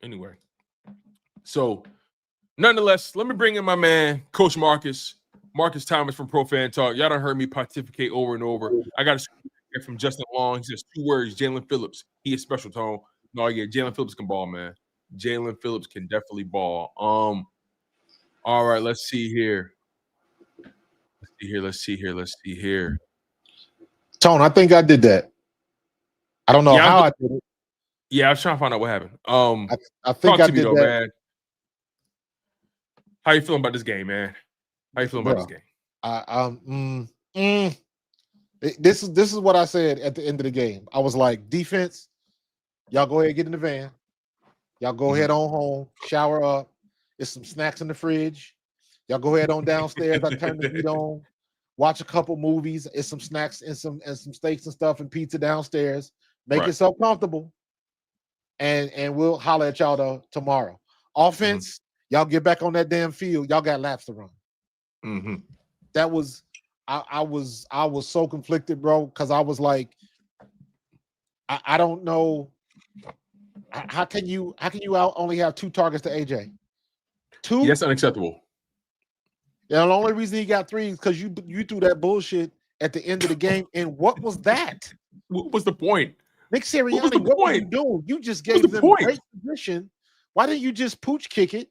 Anyway, so nonetheless, let me bring in my man, Coach Marcus Thomas from Pro Fan Talk. Y'all done heard me pontificate over and over. I got a from Justin Long. He says 2 words: Jalen Phillips. He is special, Tone. No, yeah, Jalen Phillips can ball, man. Jalen Phillips can definitely ball. All right, let's see here. Let's see here. Tone, I think I did that. I don't know Yeah, how I did it. Yeah, I was trying to find out what happened. I think talk I to me did though, that. man. How you feeling about this game, man? How you feeling about this game? This is what I said at the end of the game. I was like, defense, y'all go ahead, get in the van. Y'all go ahead on home, shower up. There's some snacks in the fridge. Y'all go ahead on downstairs. I turn the heat on, watch a couple movies. It's some snacks and some steaks and stuff and pizza downstairs. Make yourself comfortable. And we'll holler at y'all tomorrow. Offense, y'all get back on that damn field. Y'all got laps to run. That was I was so conflicted, bro, because I was like, I don't know. How can you only have 2 targets to AJ? 2? Yes, unacceptable. Yeah, the only reason he got 3 is because you threw that bullshit at the end of the game. And what was that? What was the point? Nick Sirianni, what were you doing? You just gave them great position. Why didn't you just pooch kick it?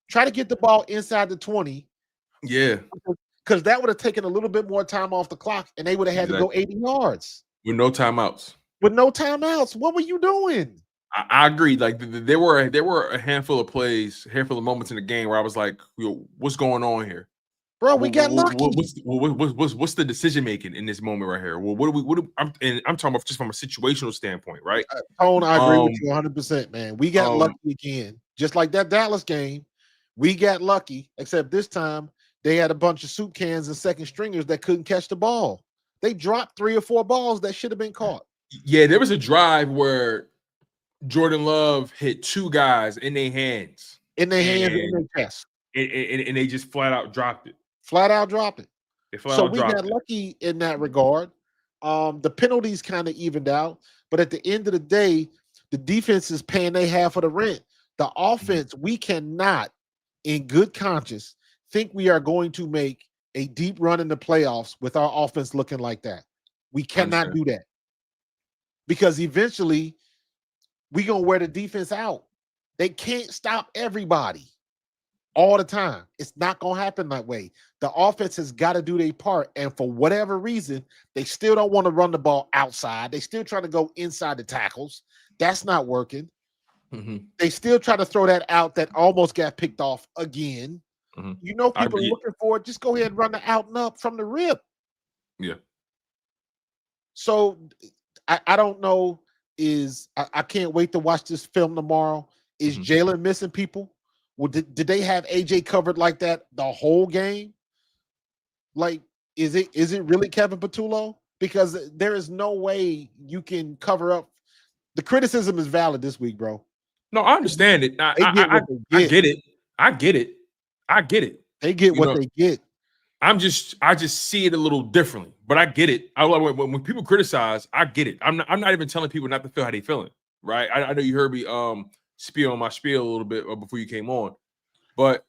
Try to get the ball inside the 20. Yeah. Because that would have taken a little bit more time off the clock and they would have had to go 80 yards. With no timeouts. What were you doing? I agree. Like there were a handful of plays, a handful of moments in the game where I was like, what's going on here? Bro, we got lucky. What's the decision making in this moment right here? Well, I'm talking about just from a situational standpoint, right? Tone, I agree with you 100%, man. We got lucky again. Just like that Dallas game, we got lucky, except this time they had a bunch of soup cans and second stringers that couldn't catch the ball. They dropped 3 or 4 balls that should have been caught. Yeah, there was a drive where Jordan Love hit 2 guys in their hands. In their hands and in their chest. And they just flat out dropped it. So we got lucky in that regard. The penalties kind of evened out, but at the end of the day, the defense is paying their half of the rent. The offense, we cannot, in good conscience, think we are going to make a deep run in the playoffs with our offense looking like that. We cannot do that. Because eventually, we're going to wear the defense out. They can't stop everybody all the time. It's not going to happen that way. The offense has got to do their part. And for whatever reason, they still don't want to run the ball outside. They still trying to go inside the tackles. That's not working. They still try to throw that out that almost got picked off again. You know, people are looking for it. Just go ahead and run the out and up from the rip. Yeah. So I don't know. I can't wait to watch this film tomorrow. Is Jalen missing people? Well, did they have AJ covered like that the whole game? Like, is it really Kevin Patullo? Because there is no way you can cover up. The criticism is valid this week, bro. No, I understand it. I get it. I get it. They get what they get. I just see it a little differently, but I get it. When people criticize, I get it. I'm not even telling people not to feel how they feeling, right? I know you heard me spiel on my spiel a little bit before you came on, but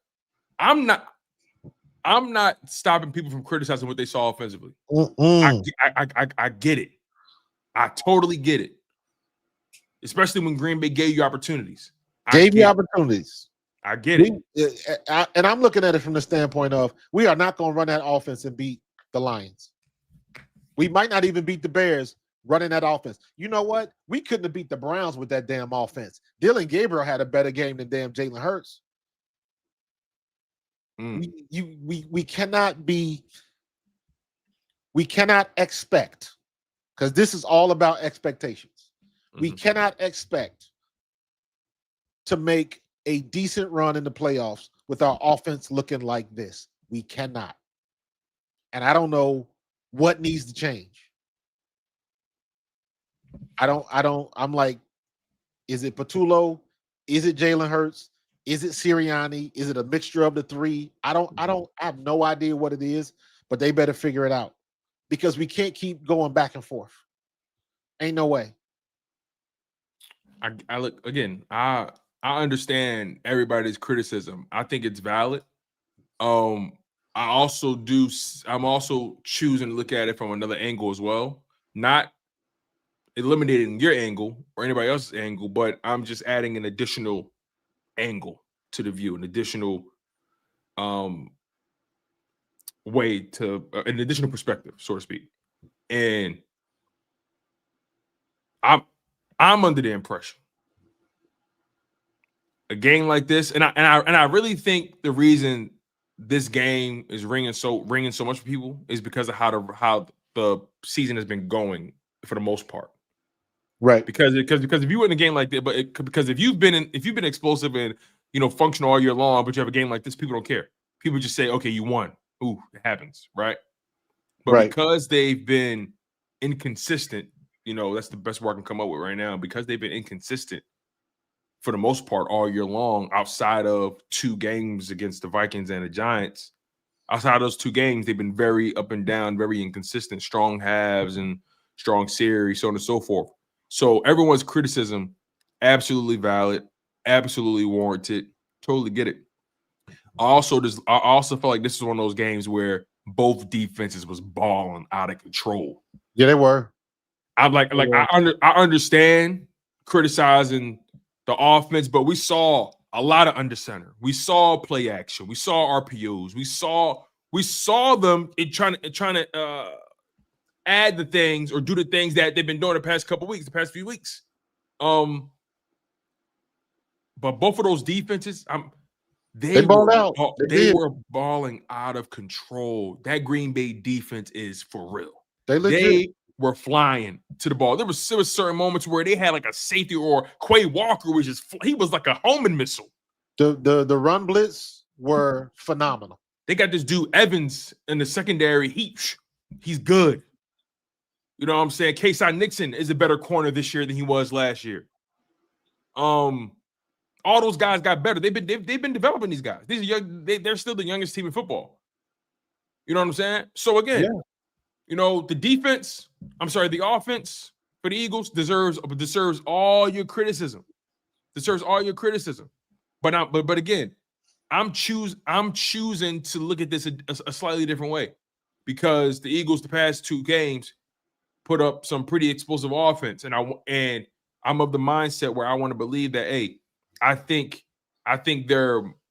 I'm not stopping people from criticizing what they saw offensively. I get it. I totally get it. Especially when Green Bay gave you opportunities. I get it. And I'm looking at it from the standpoint of we are not going to run that offense and beat the Lions. We might not even beat the Bears running that offense. You know what? We couldn't have beat the Browns with that damn offense. Dylan Gabriel had a better game than damn Jalen Hurts. We cannot expect, because this is all about expectations. We cannot expect to make a decent run in the playoffs with our offense looking like this. We cannot. And I don't know what needs to change. I'm like, is it Patullo? Is it Jalen Hurts? Is it Sirianni? Is it a mixture of the 3? I have no idea what it is, but they better figure it out, because we can't keep going back and forth. Ain't no way. I look again. I understand everybody's criticism. I think it's valid. I'm also choosing to look at it from another angle as well. Not eliminating your angle or anybody else's angle, but I'm just adding an additional angle to the view, an additional way to an additional perspective, so to speak. And I'm under the impression a game like this, and I really think the reason this game is ringing so much for people is because of how the season has been going for the most part. Right. Because if you were in a game like that, because if you've been explosive and functional all year long, but you have a game like this, people don't care. People just say, okay, you won. Ooh, it happens, right? But because they've been inconsistent, that's the best word I can come up with right now. Because they've been inconsistent for the most part all year long, outside of 2 games against the Vikings and the Giants, outside of those 2 games, they've been very up and down, very inconsistent, strong halves and strong series, so on and so forth. So everyone's criticism, absolutely valid, absolutely warranted, totally get it. I also felt like this is one of those games where both defenses was balling out of control. Yeah, they were. I'm like I understand criticizing the offense, but we saw a lot of under center. We saw play action. We saw RPOs. We saw them trying to add the things or do the things that they've been doing the past few weeks. But both of those defenses, they balled out. They were balling out of control. That Green Bay defense is for real. They were flying to the ball. There was certain moments where they had like a safety, or Quay Walker he was like a homing missile. The run blitz were phenomenal. They got this dude Evans in the secondary. He's good. You know what I'm saying? Kaysai Nixon is a better corner this year than he was last year. All those guys got better. They've been developing these guys. These are young. They're still the youngest team in football. You know what I'm saying? So again, the offense for the Eagles deserves all your criticism. But again, I'm choosing to look at this a slightly different way, because the Eagles the past 2 games put up some pretty explosive offense, and I'm of the mindset where I want to believe that, hey, I think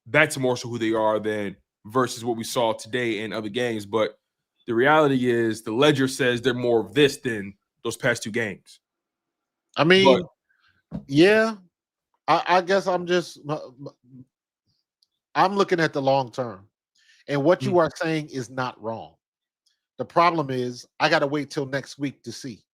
that's more so who they are than versus what we saw today in other games. But the reality is the ledger says they're more of this than those past 2 games. I mean, yeah, I guess I'm looking at the long term, and what you are saying is not wrong. The problem is I got to wait till next week to see,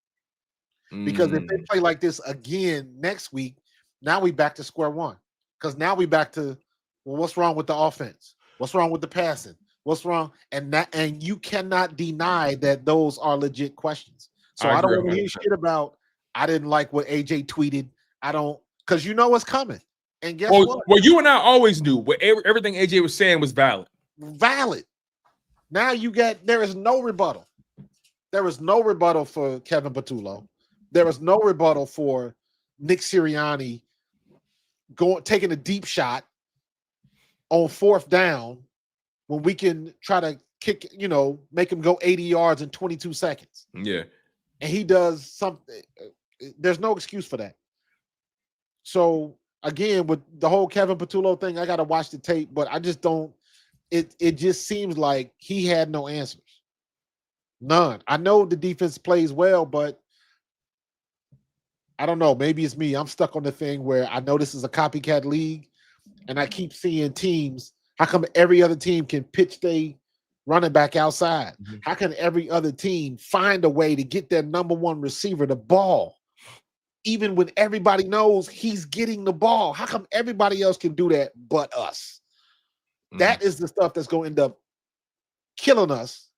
because if they play like this again next week, now we back to square one. Because now we back to, well, what's wrong with the offense? What's wrong with the passing? What's wrong? And you cannot deny that those are legit questions. So I don't want to hear shit about, I didn't like what AJ tweeted. Because you know what's coming. And guess what? Well, you and I always knew everything AJ was saying was valid. Valid. Now there is no rebuttal. There is no rebuttal for Kevin Patullo. There is no rebuttal for Nick Sirianni taking a deep shot on 4th down when we can try to kick, make him go 80 yards in 22 seconds. Yeah. And he does something. There's no excuse for that. So again, with the whole Kevin Patullo thing, I got to watch the tape, but I just don't. It just seems like he had no answers. None. I know the defense plays well, but I don't know. Maybe it's me. I'm stuck on the thing where I know this is a copycat league, and I keep seeing teams. How come every other team can pitch their running back outside? Mm-hmm. How can every other team find a way to get their number 1 receiver the ball, even when everybody knows he's getting the ball? How come everybody else can do that but us? Mm-hmm. That is the stuff that's going to end up killing us,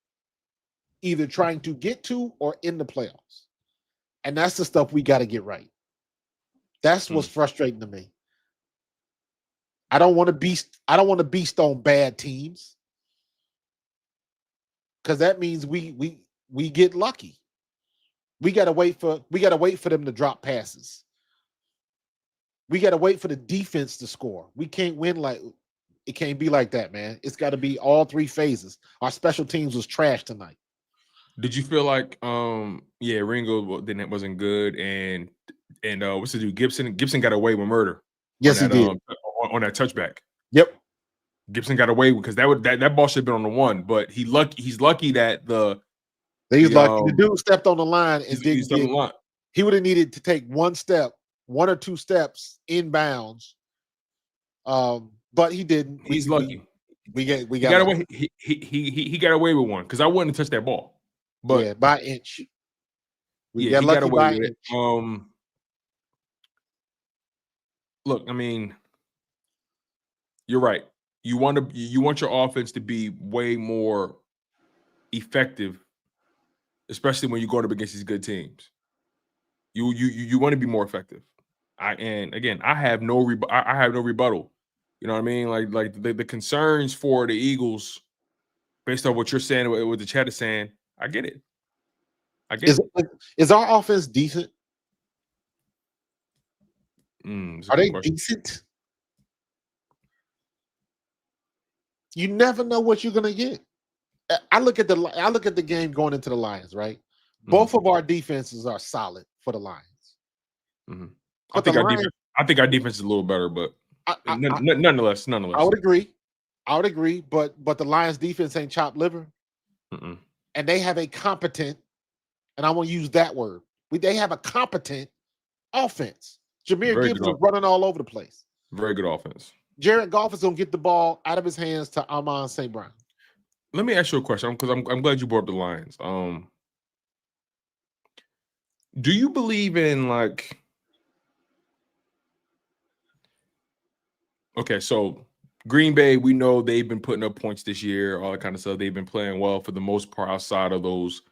either trying to get to or in the playoffs. And that's the stuff we got to get right. That's what's frustrating to me. I don't want to beast on bad teams, because that means we get lucky. We got to wait for them to drop passes. We got to wait for the defense to score. We can't win like it can't be like that, man. It's got to be all three phases. Our special teams was trash tonight. Did you feel like Ringo then it wasn't good and what's the dude Gibson got away with murder? Yes, he did on that touchback. Yep, Gibson got away because that ball should have been on the one, but he's lucky that the dude stepped on the line and he would have needed to take one or two steps inbounds. But he didn't. He's lucky. We got away. He got away with one because I wouldn't have touched that ball. But yeah, by inch. He got away with it. Look, I mean, you're right. You want your offense to be way more effective, especially when you're going up against these good teams. You want to be more effective. I have no rebuttal. You know what I mean? Like the concerns for the Eagles, based on what you're saying, what the chat is saying, I get it. Is our offense decent? Are they decent? You never know what you're gonna get. I look at the game going into the Lions, right? Mm-hmm. Both of our defenses are solid for the Lions. Mm-hmm. I think our defense is a little better, but nonetheless. I would agree, but the Lions defense ain't chopped liver. Mm-mm. And they have a competent, and I want to use that word. They have a competent offense. Jahmyr Gibbs is running all over the place. Very good offense. Jared Goff is going to get the ball out of his hands to Amon St. Brown. Let me ask you a question because I'm glad you brought up the Lions. Do you believe in like? Okay, so Green Bay, we know they've been putting up points this year, all that kind of stuff. They've been playing well for the most part outside of those,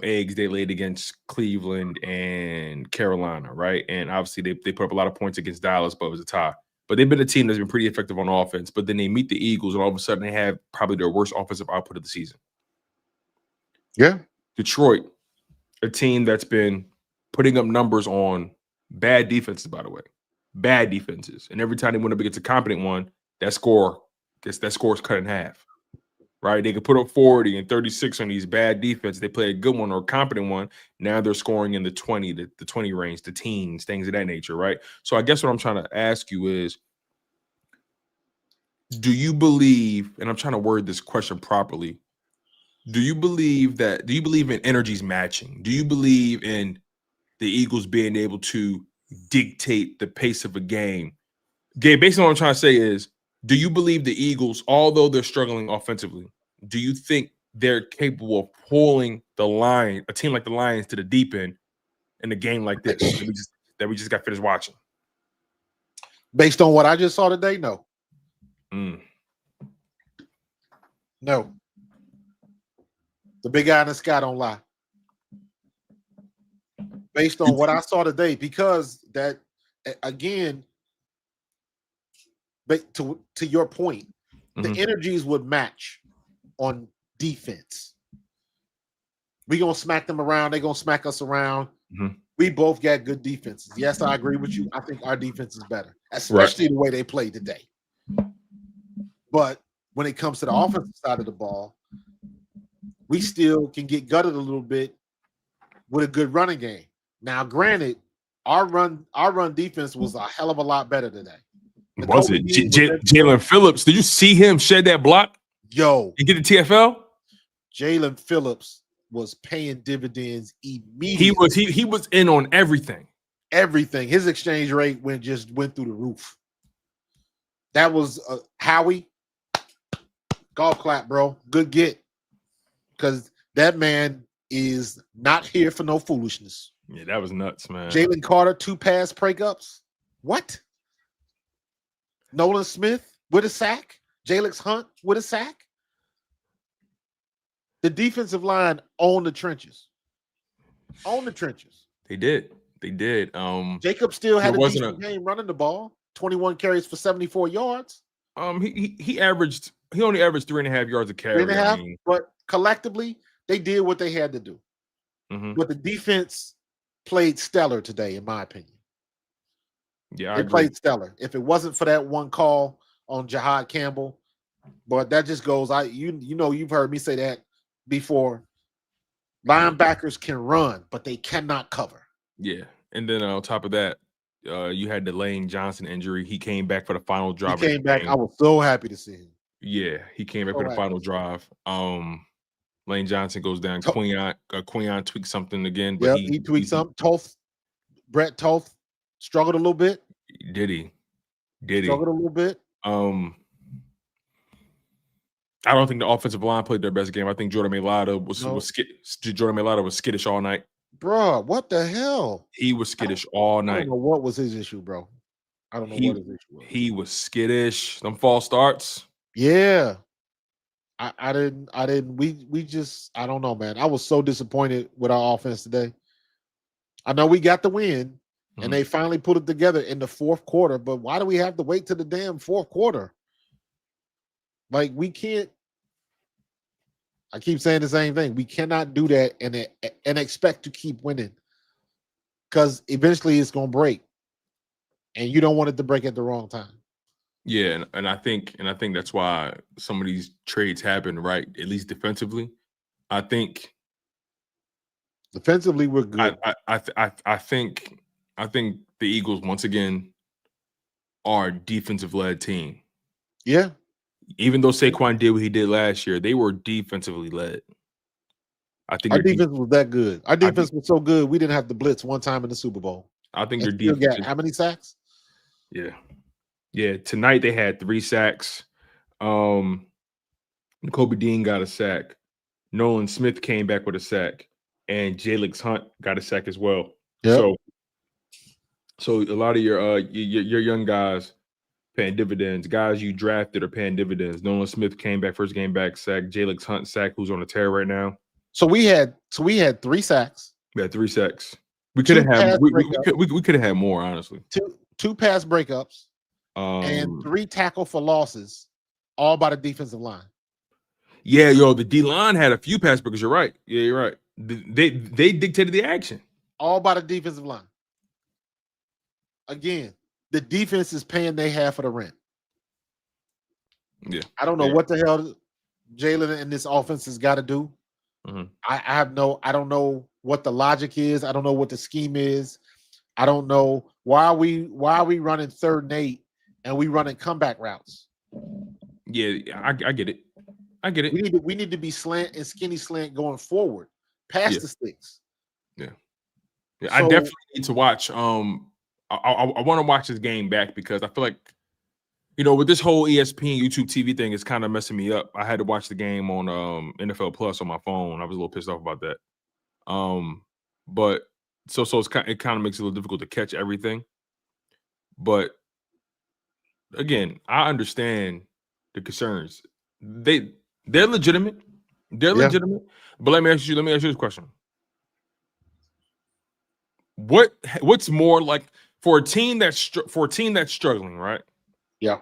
eggs they laid against Cleveland and Carolina, right? And obviously they put up a lot of points against Dallas, but it was a tie. But they've been a team that's been pretty effective on offense. But then they meet the Eagles, and all of a sudden they have probably their worst offensive output of the season. Yeah. Detroit, a team that's been putting up numbers on bad defenses, by the way. Bad defenses. And every time they went up against a competent one, that score is cut in half. Right? They could put up 40 and 36 on these bad defenses. They play a good one or a competent one. Now they're scoring in the 20, the 20 range, the teens, things of that nature, right? So I guess what I'm trying to ask you is, do you believe, and I'm trying to word this question properly, do you believe in energies matching? Do you believe in the Eagles being able to dictate the pace of a game? Basically what I'm trying to say is, do you believe the Eagles, although they're struggling offensively, do you think they're capable of pulling a team like the Lions to the deep end in a game like this that we just got finished watching? Based on what I just saw today, no. No. The big guy in the sky don't lie. Based on what I saw today, because that, again, but to your point, the energies would match on defense. We're going to smack them around. They're going to smack us around. Mm-hmm. We both got good defenses. Yes, I agree with you. I think our defense is better, especially the way they played today. But when it comes to the offensive side of the ball, we still can get gutted a little bit with a good running game. Now, granted, our run defense was a hell of a lot better today. Was it Jalen Phillips? Did you see him shed that block? Yo, and get the TFL? Jalen Phillips was paying dividends immediately. He was in on everything. Everything. His exchange rate went through the roof. That was Howie. Golf clap, bro. Good get. Because that man is not here for no foolishness. Yeah, that was nuts, man. Jalen Carter, 2 pass breakups. What? Nolan Smith with a sack. Jalen Hunt with a sack. The defensive line owned the trenches. Owned the trenches. They did. Jacob still had a decent game running the ball. 21 carries for 74 yards. He only averaged 3.5 yards a carry. 3.5, but collectively, they did what they had to do. Mm-hmm. But the defense played stellar today, in my opinion. Yeah, they played stellar. If it wasn't for that one call on Jahad Campbell, but that just goes. You've heard me say that before. Linebackers can run, but they cannot cover. Yeah, and then on top of that, you had the Lane Johnson injury. He came back for the final drive. He came back. I was so happy to see him. Yeah, he came back for the final drive. Lane Johnson goes down. Quinyon tweaked something again, but he tweaked something. Brett Toth struggled a little bit. Did he? Struggled a little bit. I don't think the offensive line played their best game. I think Jordan Mailata was skittish all night. Bro, what the hell? He was skittish all night. I don't know what was his issue, bro. I don't know what his issue was. He was skittish. Them false starts. Yeah. I didn't. We just, I don't know, man. I was so disappointed with our offense today. I know we got the win, and they finally put it together in the fourth quarter, but why do we have to wait to the damn fourth quarter? Like, we can't. I keep saying the same thing. We cannot do that and expect to keep winning, because eventually it's gonna break, and you don't want it to break at the wrong time. Yeah, and I think that's why some of these trades happen, right? At least defensively. I think defensively we're good. I think the Eagles once again are a defensive led team. Yeah. Even though Saquon did what he did last year, they were defensively led. I think our defense was that good. Our defense was so good we didn't have to blitz one time in the Super Bowl. I think their defense got how many sacks? Yeah. Yeah. Tonight they had 3 sacks. Kobe Dean got a sack. Nolan Smith came back with a sack, and Jalix Hunt got a sack as well. Yep. So a lot of your young guys paying dividends. Guys you drafted are paying dividends. Nolan Smith came back, first game back, sack. Jalix Hunt sack, who's on a tear right now. So we had 3 sacks. We had 3 sacks. We could have had we could have had more, honestly. Two pass breakups and 3 tackle for losses, all by the defensive line. Yeah, the D line had a few pass breakers. You're right. Yeah, you're right. They dictated the action. All by the defensive line. Again, the defense is paying their half of the rent. Yeah. I don't know what the hell Jalen and this offense has got to do. I don't know what the logic is. I don't know what the scheme is. I don't know why are we running 3rd and 8 and we running comeback routes. Yeah, I get it. I get it. We need to be slant and skinny slant going forward, past the sticks. Yeah. So, I definitely need to watch. I want to watch this game back because I feel like, with this whole ESPN YouTube TV thing is kind of messing me up. I had to watch the game on NFL Plus on my phone. I was a little pissed off about that. But so it kind of makes it a little difficult to catch everything. But again, I understand the concerns. They're legitimate. They're legitimate. But let me ask you this question. What's more like for a team that's struggling, right? Yeah.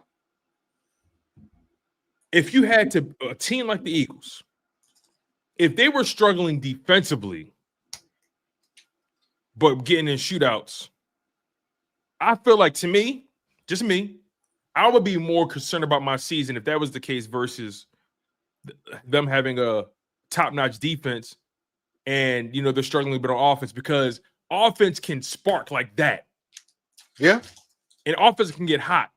If you had a team like the Eagles, if they were struggling defensively, but getting in shootouts, I feel like, to me, just me, I would be more concerned about my season if that was the case versus them having a top-notch defense and, they're struggling a bit on offense, because offense can spark like that. Yeah. And offense can get hot.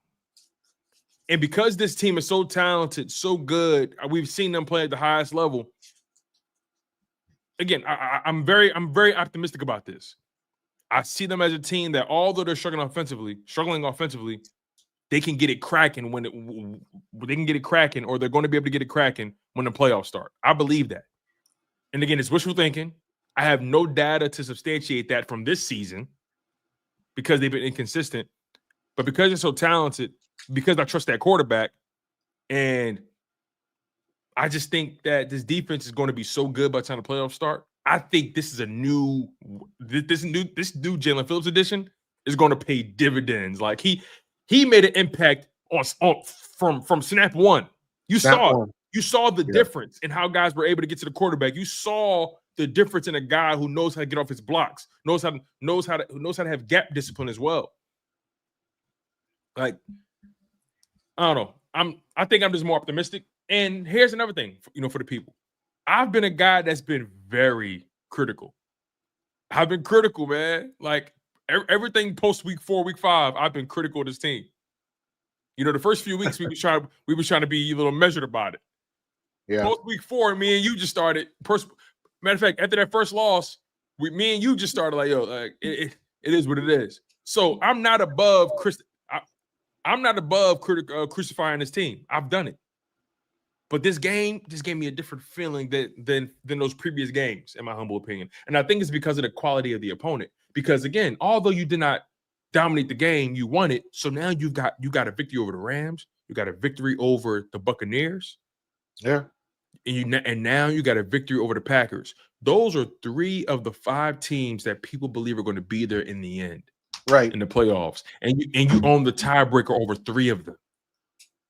And because this team is so talented, so good, we've seen them play at the highest level. Again, I'm very optimistic about this. I see them as a team that, although they're struggling offensively, they can get it cracking or they're going to be able to get it cracking when the playoffs start. I believe that. And again, it's wishful thinking. I have no data to substantiate that from this season because they've been inconsistent. But because they're so talented, because I trust that quarterback, and I just think that this defense is going to be so good by the time the playoffs start. I think this is this new Jalen Phillips edition is going to pay dividends. Like he made an impact from snap one. You saw the difference in how guys were able to get to the quarterback. You saw the difference in a guy who knows how to get off his blocks, knows how to have gap discipline as well. Like, I don't know. I think I'm just more optimistic. And here's another thing, for the people. I've been a guy that's been very critical. I've been critical, man. Like everything post week 4, week 5, I've been critical of this team. The first few weeks we was trying to be a little measured about it. Yeah. Post week 4, me and you just started. Matter of fact, after that first loss, me and you just started like, yo, like it is what it is. So I'm not above I'm not above crucifying this team. I've done it. But this game just gave me a different feeling than those previous games, in my humble opinion. And I think it's because of the quality of the opponent. Because again, although you did not dominate the game, you won it. So now you got a victory over the Rams. You got a victory over the Buccaneers. Yeah. And now you got a victory over the Packers. Those are 3 of the 5 teams that people believe are going to be there in the end, right, in the playoffs. And you own the tiebreaker over 3 of them.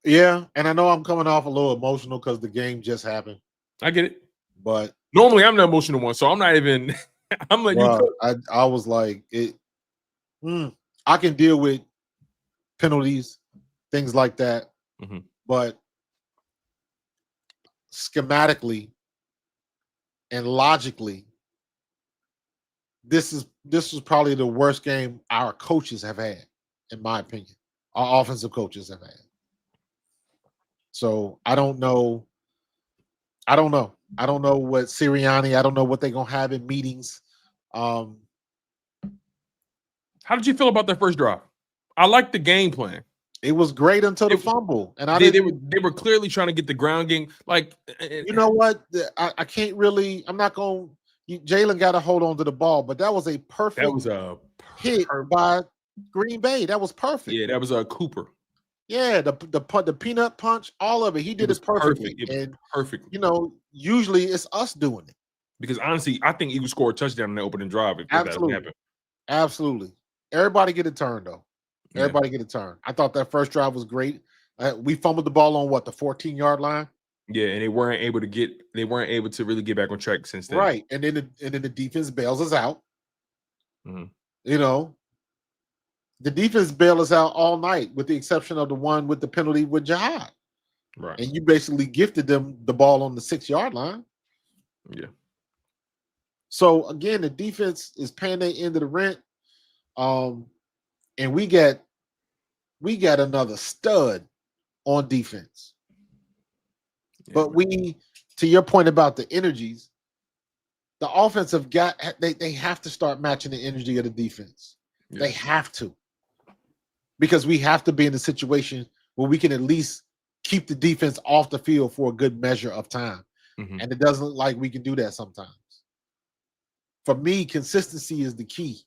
Yeah, and I know I'm coming off a little emotional because the game just happened. I get it, but normally I'm the emotional one, so I'm not even. I'm letting you. I was like it. I can deal with penalties, things like that, but schematically and logically, this was probably the worst game our coaches have had, in my opinion. Our offensive coaches have had. So I don't know. I don't know what Sirianni. I don't know what they're gonna have in meetings. How did you feel about their first drive? I like the game plan. It was great until the fumble, and they were clearly trying to get the ground game. Like, you know what? I can't really. I'm not going. Jalen got to hold on to the ball, but that was a perfect. That was a hit by Green Bay. That was perfect. Yeah, that was a Cooper. Yeah, the peanut punch, all of it. He did it perfectly. And perfect. Usually it's us doing it. Because honestly, I think Eagles scored a touchdown in the opening drive. If Absolutely. That happened. Absolutely. Everybody get a turn though. Everybody get a turn. I thought that first drive was great. We fumbled the ball on the 14-yard line. Yeah, and they weren't able to really get back on track since then. Right, and then the defense bails us out. The defense bailed us out all night, with the exception of the one with the penalty with Jihad. Right. And you basically gifted them the ball on the 6-yard line. Yeah. So again, the defense is paying their end of the rent. And we got another stud on defense. Yeah, but to your point about the energies, the offense they have to start matching the energy of the defense. Yeah. They have to. Because we have to be in a situation where we can at least keep the defense off the field for a good measure of time. And it doesn't look like we can do that sometimes. For me, consistency is the key.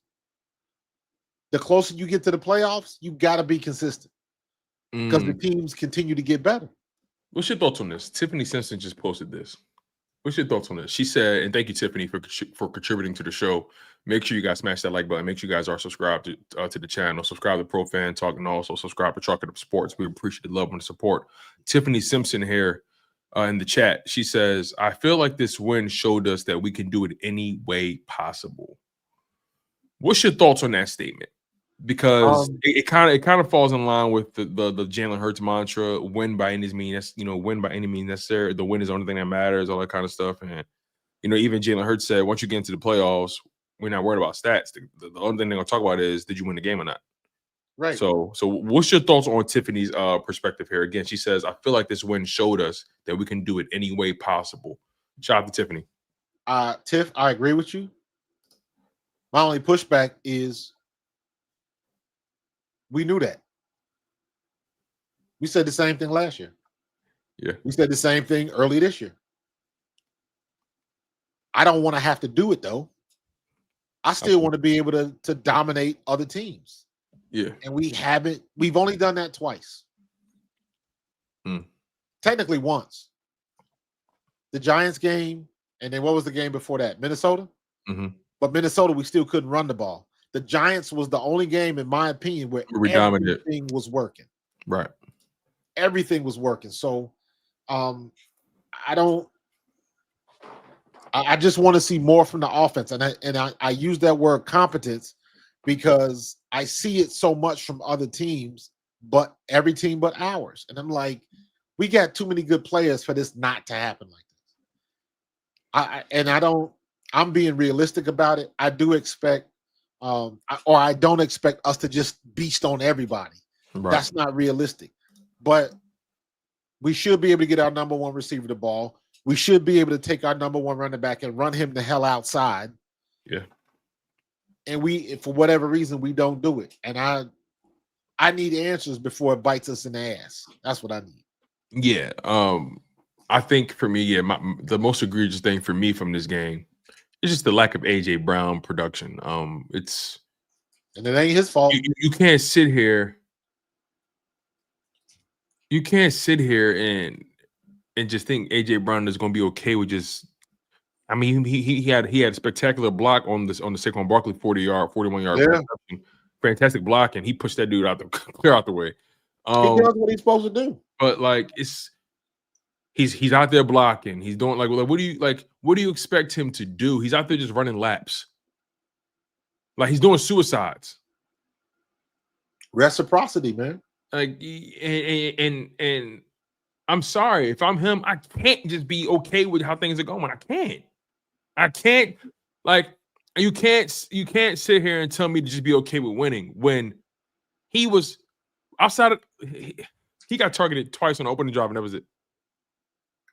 The closer you get to the playoffs, you got to be consistent because the teams continue to get better. What's your thoughts on this? Tiffany Simpson just posted this. What's your thoughts on this? She said, and thank you, Tiffany, for contributing to the show. Make sure you guys smash that like button. Make sure you guys are subscribed to the channel. Subscribe to Pro Fan Talk, and also subscribe to Chalk It Up Sports. We appreciate the love and the support. Tiffany Simpson here in the chat. She says, I feel like this win showed us that we can do it any way possible. What's your thoughts on that statement? Because it kind of falls in line with the Jalen Hurts mantra: win by any means, win by any means necessary. The win is the only thing that matters, all that kind of stuff. And even Jalen Hurts said, once you get into the playoffs, we're not worried about stats. The only thing they're gonna talk about is, did you win the game or not? Right. So what's your thoughts on Tiffany's perspective here? Again, she says, I feel like this win showed us that we can do it any way possible. Shout out to Tiffany. Tiff, I agree with you. My only pushback is, we knew that. We said the same thing last year. Yeah. We said the same thing early this year. I don't want to have to do it though. I still want to be able to dominate other teams. Yeah. And we've only done that twice. Technically once. The Giants game, and then what was the game before that? Minnesota? But Minnesota, we still couldn't run the ball. The Giants was the only game, in my opinion, where everything was working. Right. Everything was working. So I just want to see more from the offense. And I use that word competence because I see it so much from other teams but every team but ours. And I'm like, we got too many good players for this not to happen like this. I'm being realistic about it. I do expect, I don't expect us to just beast on everybody. Right. That's not realistic. But we should be able to get our number one receiver the ball. We should be able to take our number one running back and run him the hell outside. Yeah. And we, for whatever reason, we don't do it. And I need answers before it bites us in the ass. That's what I need. Yeah. I think for me, the most egregious thing for me from this game is just the lack of AJ Brown production. And it ain't his fault. You can't sit here. You can't sit here and just think AJ Brown is going to be okay with just. I mean, he had a spectacular block on the Saquon Barkley 41-yard reception. Fantastic block, and he pushed that dude clear out the way. He does what he's supposed to do. But like he's out there blocking. He's doing what do you expect him to do? He's out there just running laps. Like he's doing suicides. Reciprocity, man. Like and I'm sorry if I'm him, I can't just be okay with how things are going. I can't like you can't sit here and tell me to just be okay with winning when he was outside of he got targeted twice on the opening drive and that was it.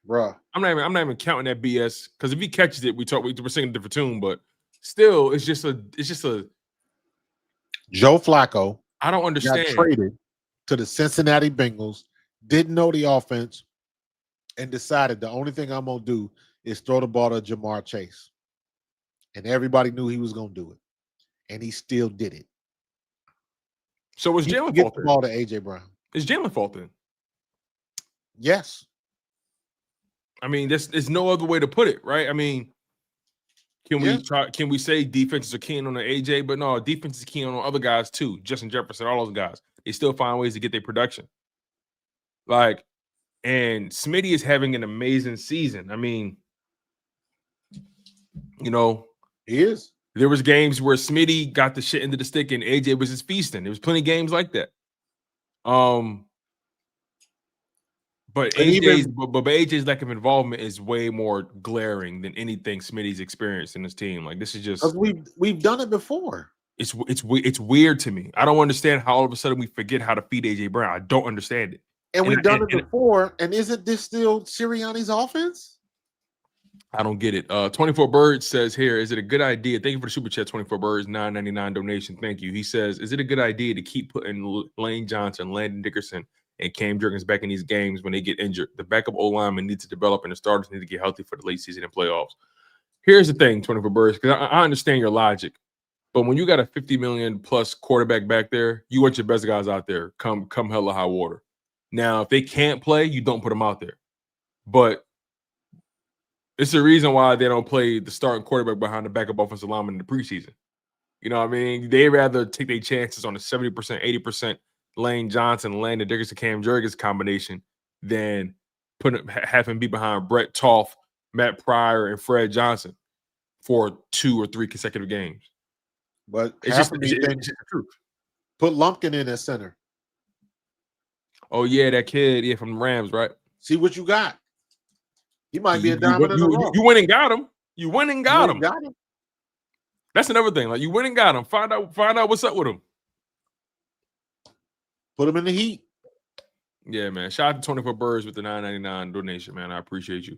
Bruh. I'm not even counting that BS because if he catches it, we're singing a different tune, but still it's just a Joe Flacco. I don't understand. Got traded to the Cincinnati Bengals, didn't know the offense, and decided the only thing I'm gonna do is throw the ball to Jamar Chase. And everybody knew he was gonna do it. And he still did it. So was Jalen fault? The ball to AJ Brown. Is Jalen fault then? Yes. I mean, there's no other way to put it, right? I mean, can we say defenses are keen on the AJ? But no, defense is keen on other guys too. Justin Jefferson, all those guys. They still find ways to get their production. Like, and Smitty is having an amazing season. I mean, he is. There was games where Smitty got the shit into the stick and AJ was just feasting. There was plenty of games like that. But AJ's lack of involvement is way more glaring than anything Smitty's experienced in his team. Like this is just we've done it before. It's weird to me. I don't understand how all of a sudden we forget how to feed AJ Brown. I don't understand it. And we've done it before. And isn't this still Sirianni's offense? I don't get it. 24 Birds says here, is it a good idea? Thank you for the super chat, 24 Birds, $9.99 donation. Thank you. He says, is it a good idea to keep putting Lane Johnson, Landon Dickerson, and Cam Jurgens back in these games when they get injured? The backup O-lineman needs to develop, and the starters need to get healthy for the late season and playoffs. Here's the thing, 24 Birds, because I understand your logic, but when you got a $50 million plus quarterback back there, you want your best guys out there come hell or high water. Now, if they can't play, you don't put them out there. But it's the reason why they don't play the starting quarterback behind the backup offensive lineman in the preseason. You know what I mean? They rather take their chances on a 70%, 80% Lane Johnson, Landon Dickerson, Cam Jurgens combination than have him be behind Brett Toth, Matt Pryor, and Fred Johnson for 2 or 3 consecutive games. But it's just the truth. Put Lumpkin in at center. Oh, yeah, that kid, from the Rams, right? See what you got. He might be a diamond in the rough. You went and got him. You went and got him. Got him. That's another thing. Like, you went and got him. Find out what's up with him. Put him in the heat. Yeah, man. Shout out to 24 Birds with the $9.99 donation, man. I appreciate you.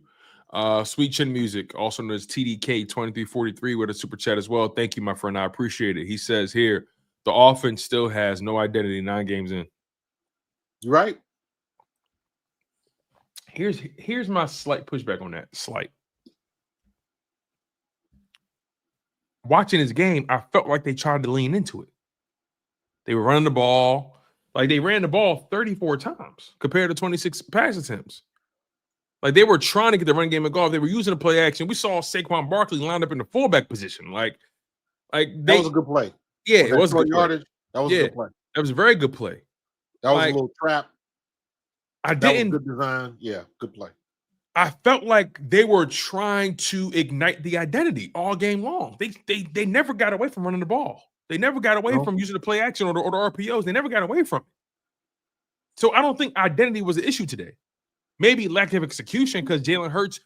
Sweet Chin Music, also known as TDK2343 with a super chat as well. Thank you, my friend. I appreciate it. He says here, the offense still has no identity 9 games in. You're right. Here's my slight pushback on that. Slight. Watching this game, I felt like they tried to lean into it. They were running the ball. Like, they ran the ball 34 times compared to 26 pass attempts. Like, they were trying to get the run game involved. They were using the play action. We saw Saquon Barkley lined up in the fullback position. That was a good play. Yeah, it was a good yardage. Play. That was a good play. That was a very good play. That was a little trap. That was good design. Yeah, good play. I felt like they were trying to ignite the identity all game long. They never got away from running the ball. They never got away from using the play action or the RPOs. They never got away from it. So I don't think identity was an issue today. Maybe lack of execution because Jalen Hurts,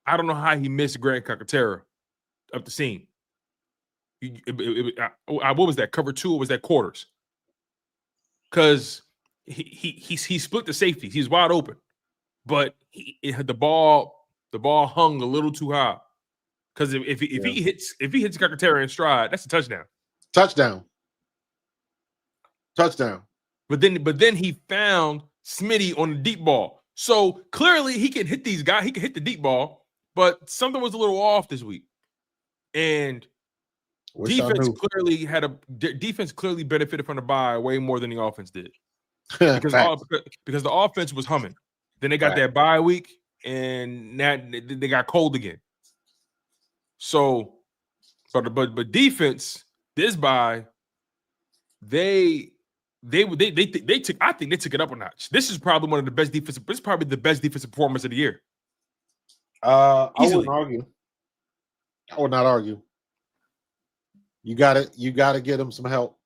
I don't know how he missed Grant Calcaterra up the seam. What was that? Cover 2 or was that quarters? Because he split the safeties. He's wide open, but the ball hung a little too high. Because if he hits Calcaterra in stride, that's a touchdown. Touchdown. But then he found Smitty on the deep ball. So clearly he can hit these guys. He can hit the deep ball, but something was a little off this week. And defense clearly benefited from the bye way more than the offense did. because the offense was humming. Then they got that bye week, and now they got cold again. So, but defense, this bye, they took. I think they took it up a notch. This is probably one of the best defensive. This is probably the best defensive performance of the year. I wouldn't argue. I would not argue. You got to get him some help.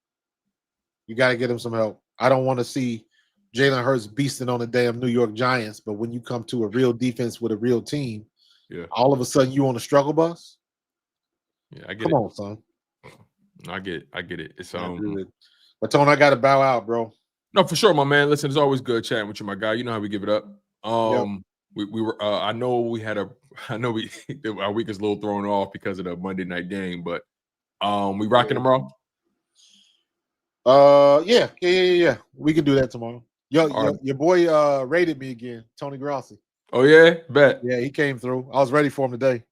I don't want to see Jalen Hurts beasting on the damn New York Giants, but when you come to a real defense with a real team, all of a sudden you on a struggle bus. Yeah, I get Come on, son. I get it. It's But Tone, I gotta bow out, bro. No, for sure, my man. Listen, it's always good chatting with you, my guy. You know how we give it up. We were. I know our week is a little thrown off because of the Monday night game, but we rocking tomorrow. Yeah. We can do that tomorrow. Your boy rated me again, Tony Grossi. Oh yeah, bet. Yeah, he came through. I was ready for him today.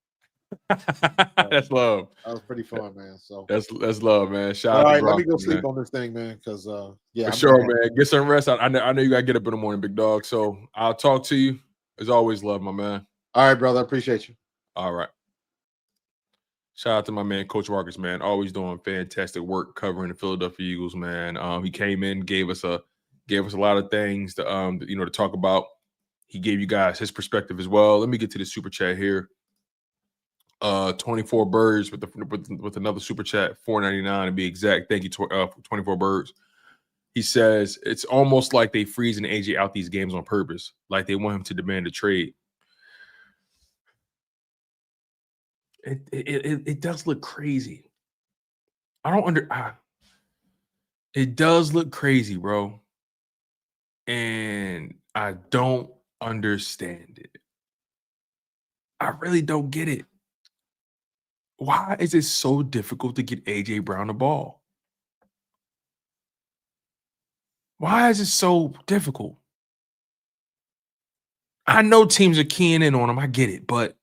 That's love. That was pretty fun, man. So that's love, man. Shout out. All right, let me go sleep on this thing, man. Because for sure, man. Get some rest. I know you gotta get up in the morning, big dog. So I'll talk to you. As always, love, my man. All right, brother. I appreciate you. All right. Shout out to my man, Coach Marcus, man. Always doing fantastic work covering the Philadelphia Eagles, man. He came in, gave us a lot of things to to talk about. He gave you guys his perspective as well. Let me get to the super chat here. 24 Birds with another super chat, $4.99 to be exact. Thank you, 24 Birds. He says it's almost like they freezing AJ out these games on purpose, like they want him to demand a trade. It does look crazy. It does look crazy, bro. And I don't understand it. I really don't get it. Why is it so difficult to get AJ Brown the ball? Why is it so difficult? I know teams are keying in on him. I get it, but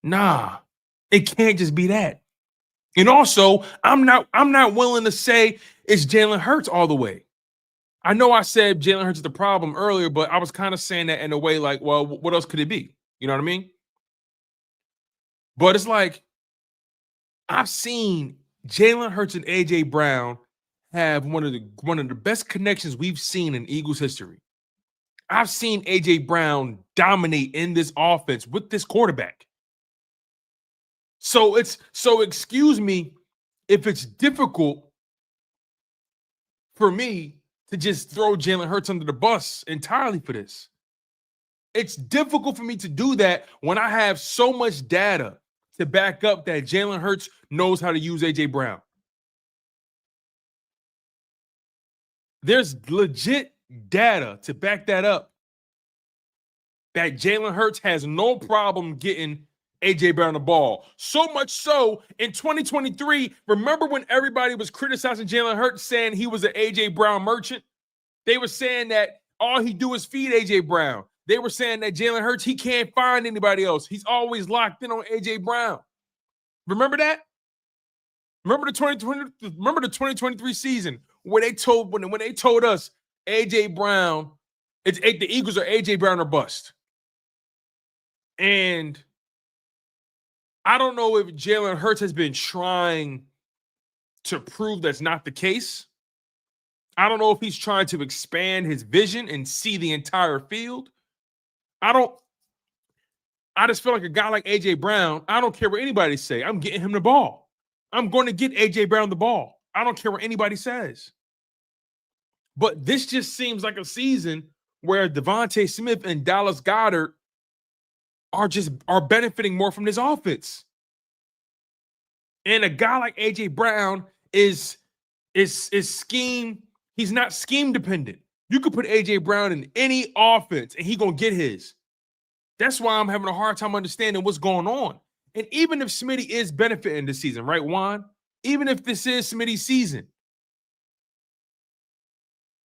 nah, it can't just be that. And also, I'm not willing to say it's Jalen Hurts all the way. I know I said Jalen Hurts is the problem earlier, but I was kind of saying that in a way like, well, what else could it be? You know what I mean? But it's like, I've seen Jalen Hurts and AJ Brown have one of the best connections we've seen in Eagles history. I've seen AJ Brown dominate in this offense with this quarterback. So excuse me if it's difficult for me to just throw Jalen Hurts under the bus entirely for this. It's difficult for me to do that when I have so much data to back up that Jalen Hurts knows how to use AJ Brown. There's legit data to back that up. That Jalen Hurts has no problem getting AJ Brown the ball. So much so, in 2023, remember when everybody was criticizing Jalen Hurts saying he was an AJ Brown merchant? They were saying that all he do is feed AJ Brown. They were saying that Jalen Hurts, he can't find anybody else. He's always locked in on AJ Brown. Remember that? Remember the 2023 season where they told when they told us AJ Brown, the Eagles are AJ Brown or bust. And I don't know if Jalen Hurts has been trying to prove that's not the case. I don't know if he's trying to expand his vision and see the entire field. I just feel like a guy like AJ Brown, I don't care what anybody say. I'm getting him the ball. I'm going to get AJ Brown the ball. I don't care what anybody says. But this just seems like a season where Devontae Smith and Dallas Goedert are benefiting more from this offense. And a guy like AJ Brown is scheme. He's not scheme dependent. You could put AJ Brown in any offense and he's gonna get his. That's why I'm having a hard time understanding what's going on. And even if Smitty is benefiting this season, right, Juan? Even if this is Smitty's season,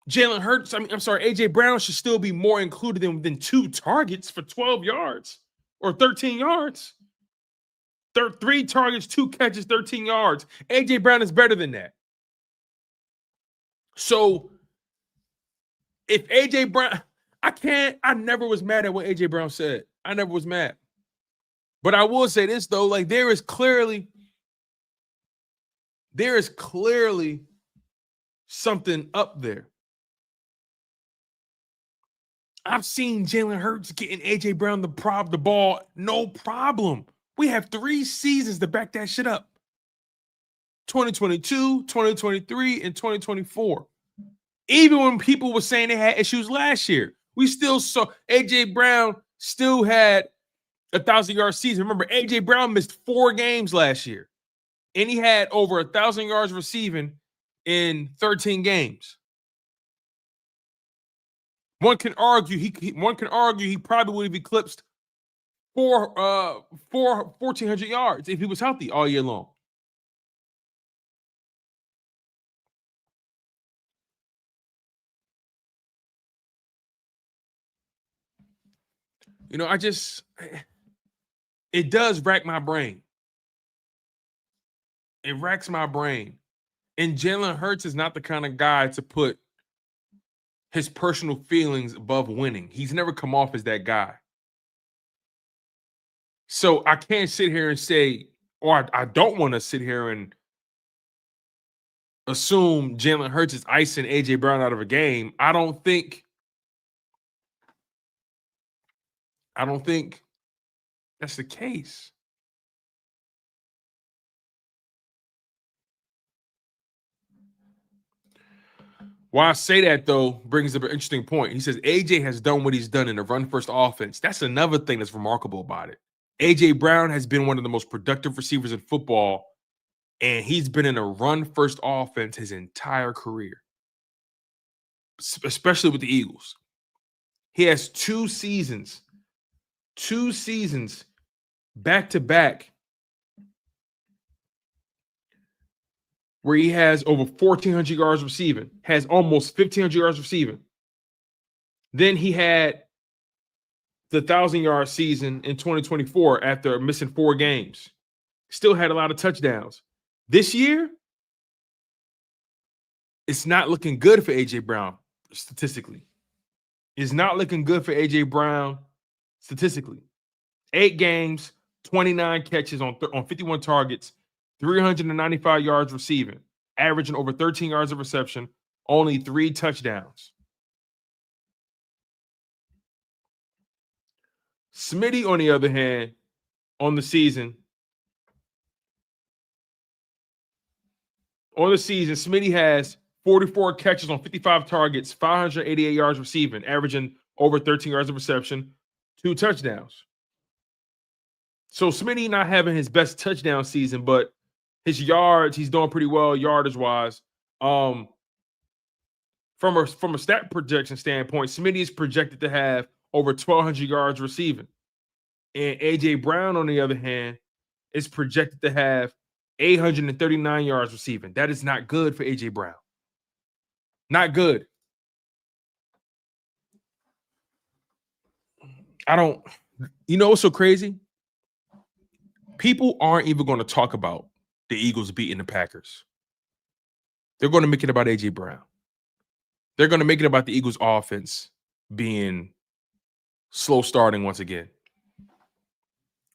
Jalen Hurts, AJ Brown should still be more included than 2 targets for 12 yards or 13 yards. 3 targets, 2 catches, 13 yards. AJ Brown is better than that. So if AJ Brown, I never was mad at what AJ Brown said. I never was mad. But I will say this, though, like there is clearly something up there. I've seen Jalen Hurts getting AJ Brown the ball, no problem. We have 3 seasons to back that shit up. 2022, 2023, and 2024. Even when people were saying they had issues last year, we still saw AJ Brown still had a 1,000-yard season. Remember, AJ Brown missed 4 games last year, and he had over 1,000 yards receiving in 13 games. One can argue he probably would have eclipsed 1,400 yards if he was healthy all year long. You know, it does rack my brain. It racks my brain. And Jalen Hurts is not the kind of guy to put his personal feelings above winning. He's never come off as that guy. So I can't sit here and say, or I don't want to sit here and assume Jalen Hurts is icing AJ Brown out of a game. I don't think that's the case. Why I say that, though, brings up an interesting point. He says AJ has done what he's done in the run-first offense. That's another thing that's remarkable about it. AJ Brown has been one of the most productive receivers in football, and he's been in a run-first offense his entire career, especially with the Eagles. He has 2 seasons back-to-back where he has over 1,400 yards receiving, has almost 1,500 yards receiving. Then he had the 1,000-yard season in 2024 after missing 4 games. Still had a lot of touchdowns. This year, it's not looking good for A.J. Brown statistically. It's not looking good for A.J. Brown statistically. 8 games, 29 catches on 51 targets, 395 yards receiving, averaging over 13 yards of reception, only 3 touchdowns. Smitty, on the other hand, on the season, Smitty has 44 catches on 55 targets, 588 yards receiving, averaging over 13 yards of reception, 2 touchdowns. So Smitty not having his best touchdown season, but his yards, he's doing pretty well yardage-wise. From a stat projection standpoint, Smitty is projected to have over 1,200 yards receiving. And A.J. Brown, on the other hand, is projected to have 839 yards receiving. That is not good for A.J. Brown. Not good. You know what's so crazy? People aren't even going to talk about the Eagles beating the Packers. They're going to make it about A.J. Brown. They're going to make it about the Eagles offense being slow starting once again.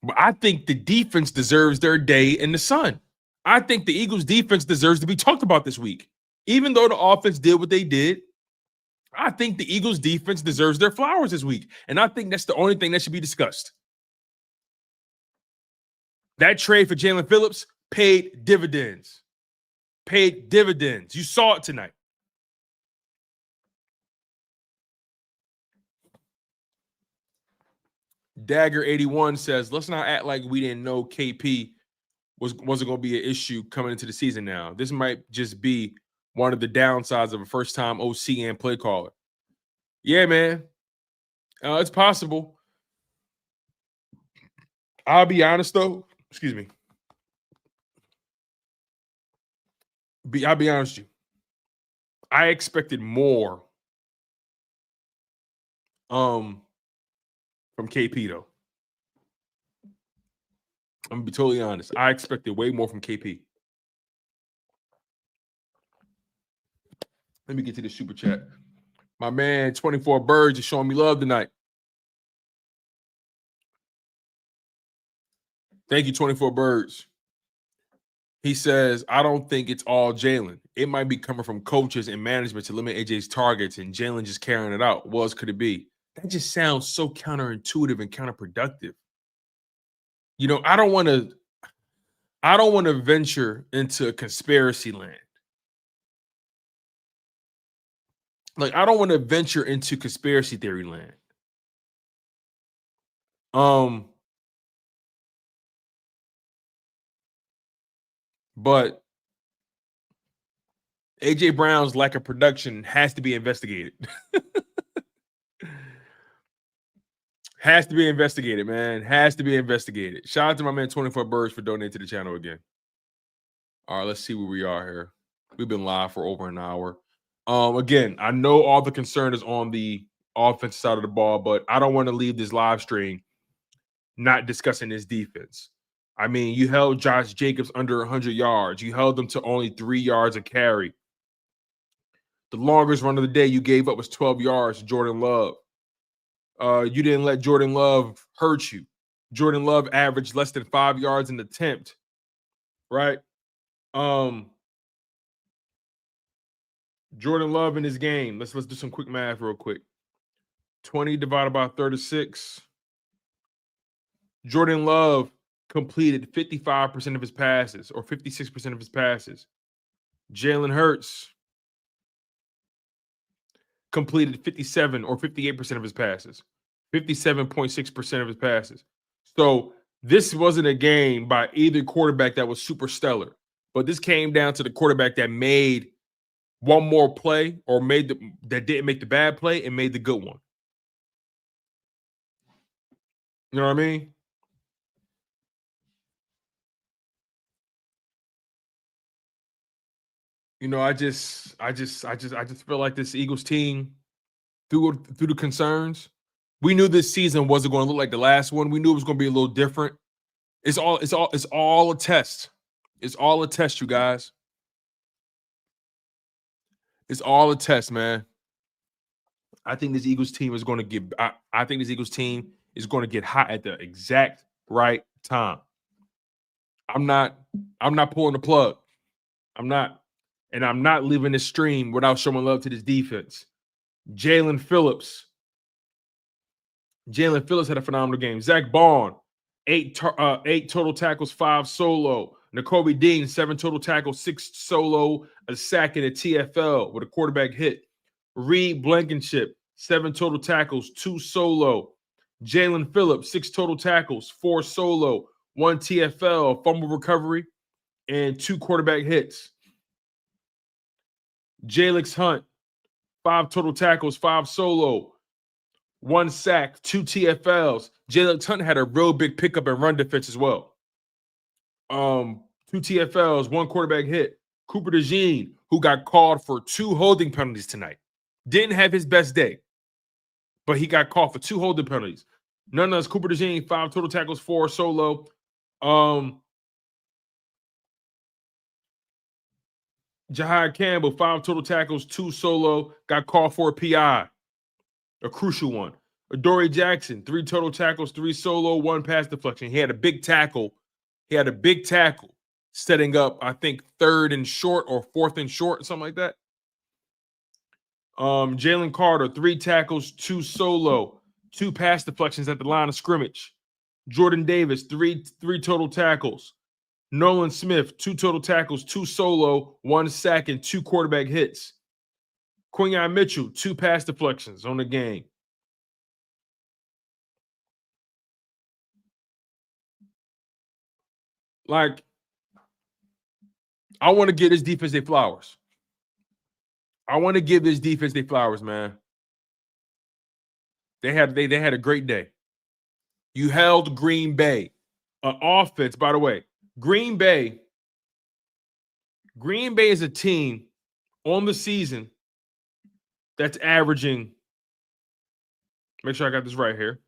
But I think the defense deserves their day in the sun. I think the Eagles defense deserves to be talked about this week. Even though the offense did what they did, I think the Eagles defense deserves their flowers this week. And I think that's the only thing that should be discussed. That trade for Jalen Phillips paid dividends. You saw it tonight. Dagger81 says, let's not act like we didn't know KP wasn't going to be an issue coming into the season now. This might just be one of the downsides of a first-time OC and play caller. Yeah, man. It's possible. I'll be honest, though. Excuse me. I'll be honest with you. I expected more from KP, though. I'm going to be totally honest. I expected way more from KP. Let me get to the super chat. My man, 24 Birds, is showing me love tonight. Thank you, 24 Birds. He says, I don't think it's all Jalen. It might be coming from coaches and management to limit AJ's targets and Jalen just carrying it out. What else could it be? That just sounds so counterintuitive and counterproductive. You know, I don't want to venture into conspiracy land. Like, I don't want to venture into conspiracy theory land. But AJ Brown's lack of production has to be investigated. Has to be investigated, man. Has to be investigated. Shout out to my man 24 Birds for donating to the channel again. All right, let's see where we are here. We've been live for over an hour. Again, I know all the concern is on the offensive side of the ball, but I don't want to leave this live stream not discussing this defense. I mean, you held Josh Jacobs under 100 yards. You held them to only 3 yards a carry. The longest run of the day you gave up was 12 yards to Jordan Love. You didn't let Jordan Love hurt you. Jordan Love averaged less than 5 yards an attempt, right? Jordan Love in his game. Let's do some quick math real quick. 20 divided by 36. Jordan Love completed 55% of his passes or 56% of his passes. Jalen Hurts completed 57 or 58% of his passes, 57.6% of his passes. So this wasn't a game by either quarterback that was super stellar, but this came down to the quarterback that made one more play or that didn't make the bad play and made the good one. You know what I mean? You know, I just feel like this Eagles team, through the concerns, we knew this season wasn't going to look like the last one. We knew it was going to be a little different. It's all a test. It's all a test, you guys. It's all a test, man. I think this Eagles team is going to get. I think this Eagles team is going to get hot at the exact right time. I'm not pulling the plug. I'm not. And I'm not leaving this stream without showing love to this defense. Jalen Phillips had a phenomenal game. Zach Bond, 8 total tackles, 5 solo. Nakobe Dean, 7 total tackles, 6 solo, a sack, and a TFL with a quarterback hit. Reed Blankenship, 7 total tackles, 2 solo. Jalen Phillips, 6 total tackles, 4 solo, 1 TFL, fumble recovery, and 2 quarterback hits. Jalix Hunt, 5 total tackles, 5 solo, 1 sack, 2 TFLs. Jalix Hunt had a real big pickup and run defense as well. 2 TFLs, 1 quarterback hit. Cooper DeJean, who got called for 2 holding penalties tonight. Didn't have his best day, but he got called for 2 holding penalties. Nonetheless, Cooper DeJean, 5 total tackles, 4 solo. Jahad Campbell, 5 total tackles, 2 solo, got called for a PI, a crucial one. Adoree Jackson, 3 total tackles, 3 solo, 1 pass deflection. He had a big tackle. Setting up, I think, 3rd and short or 4th and short, something like that. Jalen Carter, 3 tackles, 2 solo, 2 pass deflections at the line of scrimmage. Jordan Davis, 3 total tackles. Nolan Smith, 2 total tackles, 2 solo, 1 sack, and 2 quarterback hits. Quinyon Mitchell, 2 pass deflections on the game. Like, I want to give this defense their flowers. I want to give this defense their flowers, man. They had a great day. You held Green Bay. Offense, by the way. Green Bay is a team on the season that's averaging, make sure I got this right here.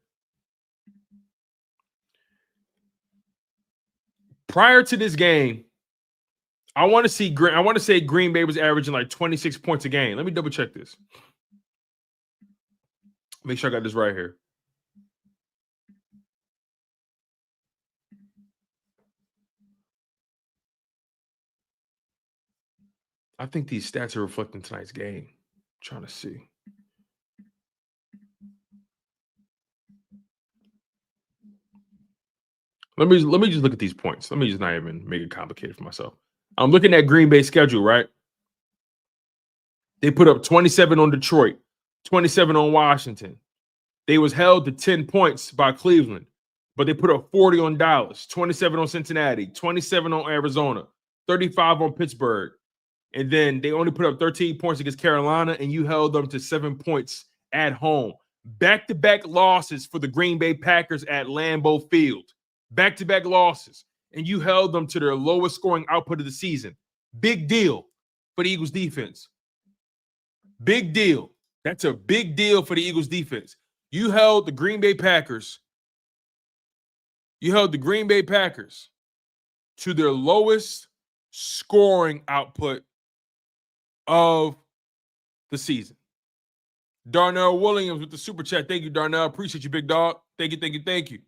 Prior to this game, I want to say Green Bay was averaging like 26 points a game. Let me double check this. Make sure I got this right here. I think these stats are reflecting tonight's game. I'm trying to see. Let me just look at these points. Let me just not even make it complicated for myself. I'm looking at Green Bay schedule, right? They put up 27 on Detroit, 27 on Washington. They was held to 10 points by Cleveland, but they put up 40 on Dallas, 27 on Cincinnati, 27 on Arizona, 35 on Pittsburgh. And then they only put up 13 points against Carolina, and you held them to 7 points at home. Back-to-back losses for the Green Bay Packers at Lambeau Field. Back-to-back losses. And you held them to their lowest scoring output of the season. Big deal for the Eagles defense. Big deal. That's a big deal for the Eagles defense. You held the Green Bay Packers. You held the Green Bay Packers to their lowest scoring output of the season. Darnell Williams with the super chat. Thank you, Darnell. Appreciate you, big dog. Thank you.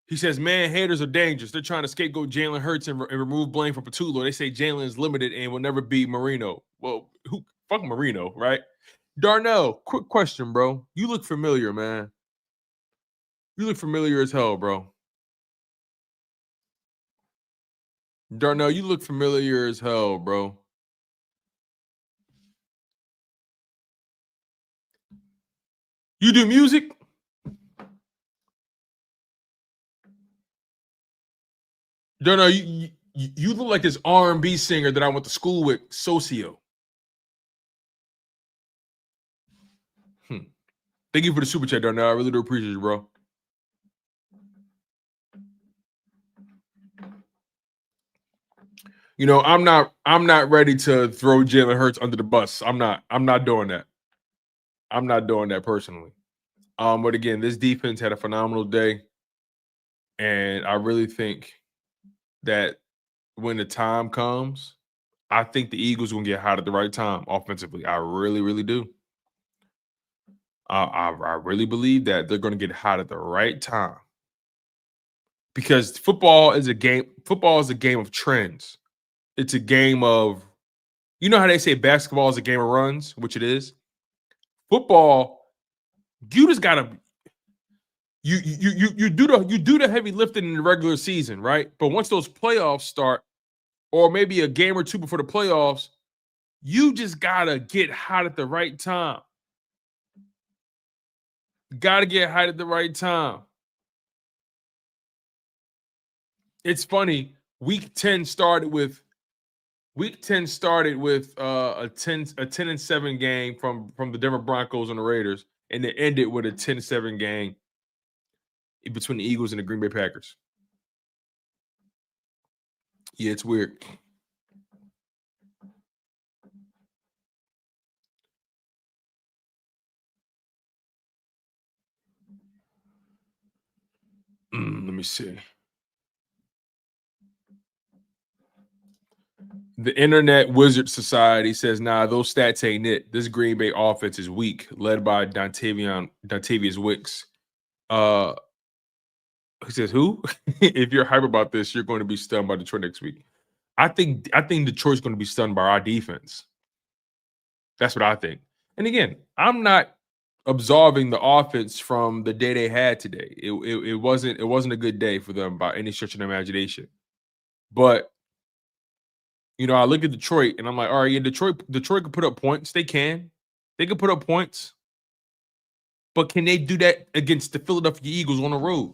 He says, man, haters are dangerous. They're trying to scapegoat Jalen Hurts and remove blame from Patullo. They say Jalen is limited and will never be Marino. Well, fuck Marino, right? Darnell, quick question, bro. You look familiar, man. You look familiar as hell, bro. Darnell, you look familiar as hell, bro. You do music? Darnell, you look like this R&B singer that I went to school with, Socio. Thank you for the super chat, Darnell. I really do appreciate you, bro. You know, I'm not ready to throw Jalen Hurts under the bus. I'm not doing that. I'm not doing that personally. But again, this defense had a phenomenal day. And I really think that when the time comes, I think the Eagles will get hot at the right time offensively. I really, really do. I really believe that they're going to get hot at the right time. Because football is a game of trends. It's a game of, you know how they say basketball is a game of runs, which it is. Football, you just gotta you do the heavy lifting in the regular season, right? But once those playoffs start, or maybe a game or two before the playoffs, you just gotta get hot at the right time. Gotta get hot at the right time. It's funny. Week 10 started with a 10-7 game from the Denver Broncos and the Raiders, and it ended with a 10-7 game between the Eagles and the Green Bay Packers. Yeah, it's weird. Let me see. The Internet Wizard Society says, nah, those stats ain't it. This Green Bay offense is weak, led by Dontavius Wicks. He says, who? If you're hype about this, you're going to be stunned by Detroit next week. I think Detroit's going to be stunned by our defense. That's what I think. And again, I'm not absolving the offense from the day they had today. It wasn't a good day for them by any stretch of the imagination. But you know, I look at Detroit and I'm like, all right, yeah, Detroit can put up points. They can put up points. But can they do that against the Philadelphia Eagles on the road?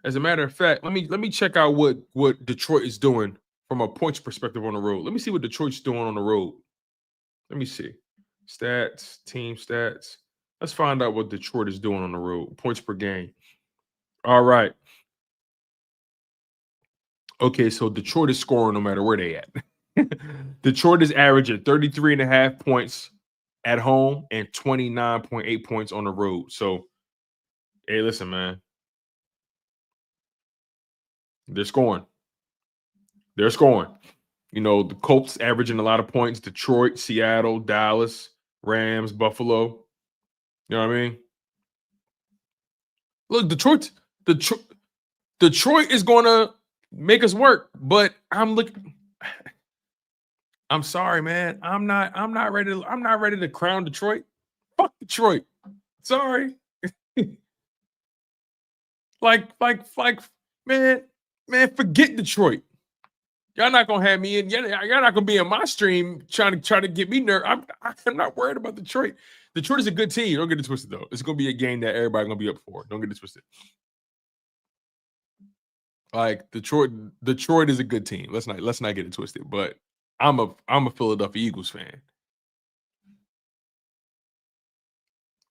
As a matter of fact, let me check out what Detroit is doing from a points perspective on the road. Let me see what Detroit's doing on the road. Let me see. Stats, team stats. Let's find out what Detroit is doing on the road. Points per game. All right. Okay, so Detroit is scoring no matter where they at. Detroit is averaging 33.5 points at home and 29.8 points on the road. So, hey, listen, man. They're scoring. They're scoring. You know, the Colts averaging a lot of points. Detroit, Seattle, Dallas, Rams, Buffalo. You know what I mean? Look, Detroit is going to make us work, but I'm sorry, man. I'm not ready to crown Detroit. Fuck Detroit. Sorry. like, man, forget Detroit. Y'all not gonna have me in. Y'all not gonna be in my stream trying to get me nervous. I'm not worried about Detroit. Detroit is a good team. Don't get it twisted though. It's gonna be a game that everybody's gonna be up for. Don't get it twisted. Like Detroit is a good team. Let's not get it twisted. But I'm a Philadelphia Eagles fan.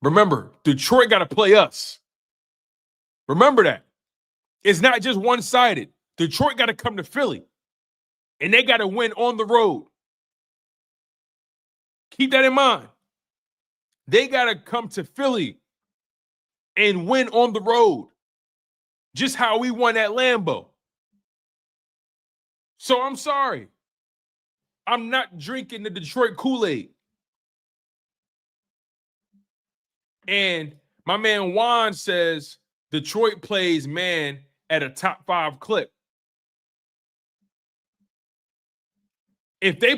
Remember, Detroit got to play us. Remember that. It's not just one-sided. Detroit got to come to Philly. And they got to win on the road. Keep that in mind. They got to come to Philly and win on the road. Just how we won at Lambeau. So I'm sorry. I'm not drinking the Detroit Kool-Aid. And my man Juan says Detroit plays man at a top 5 clip. If they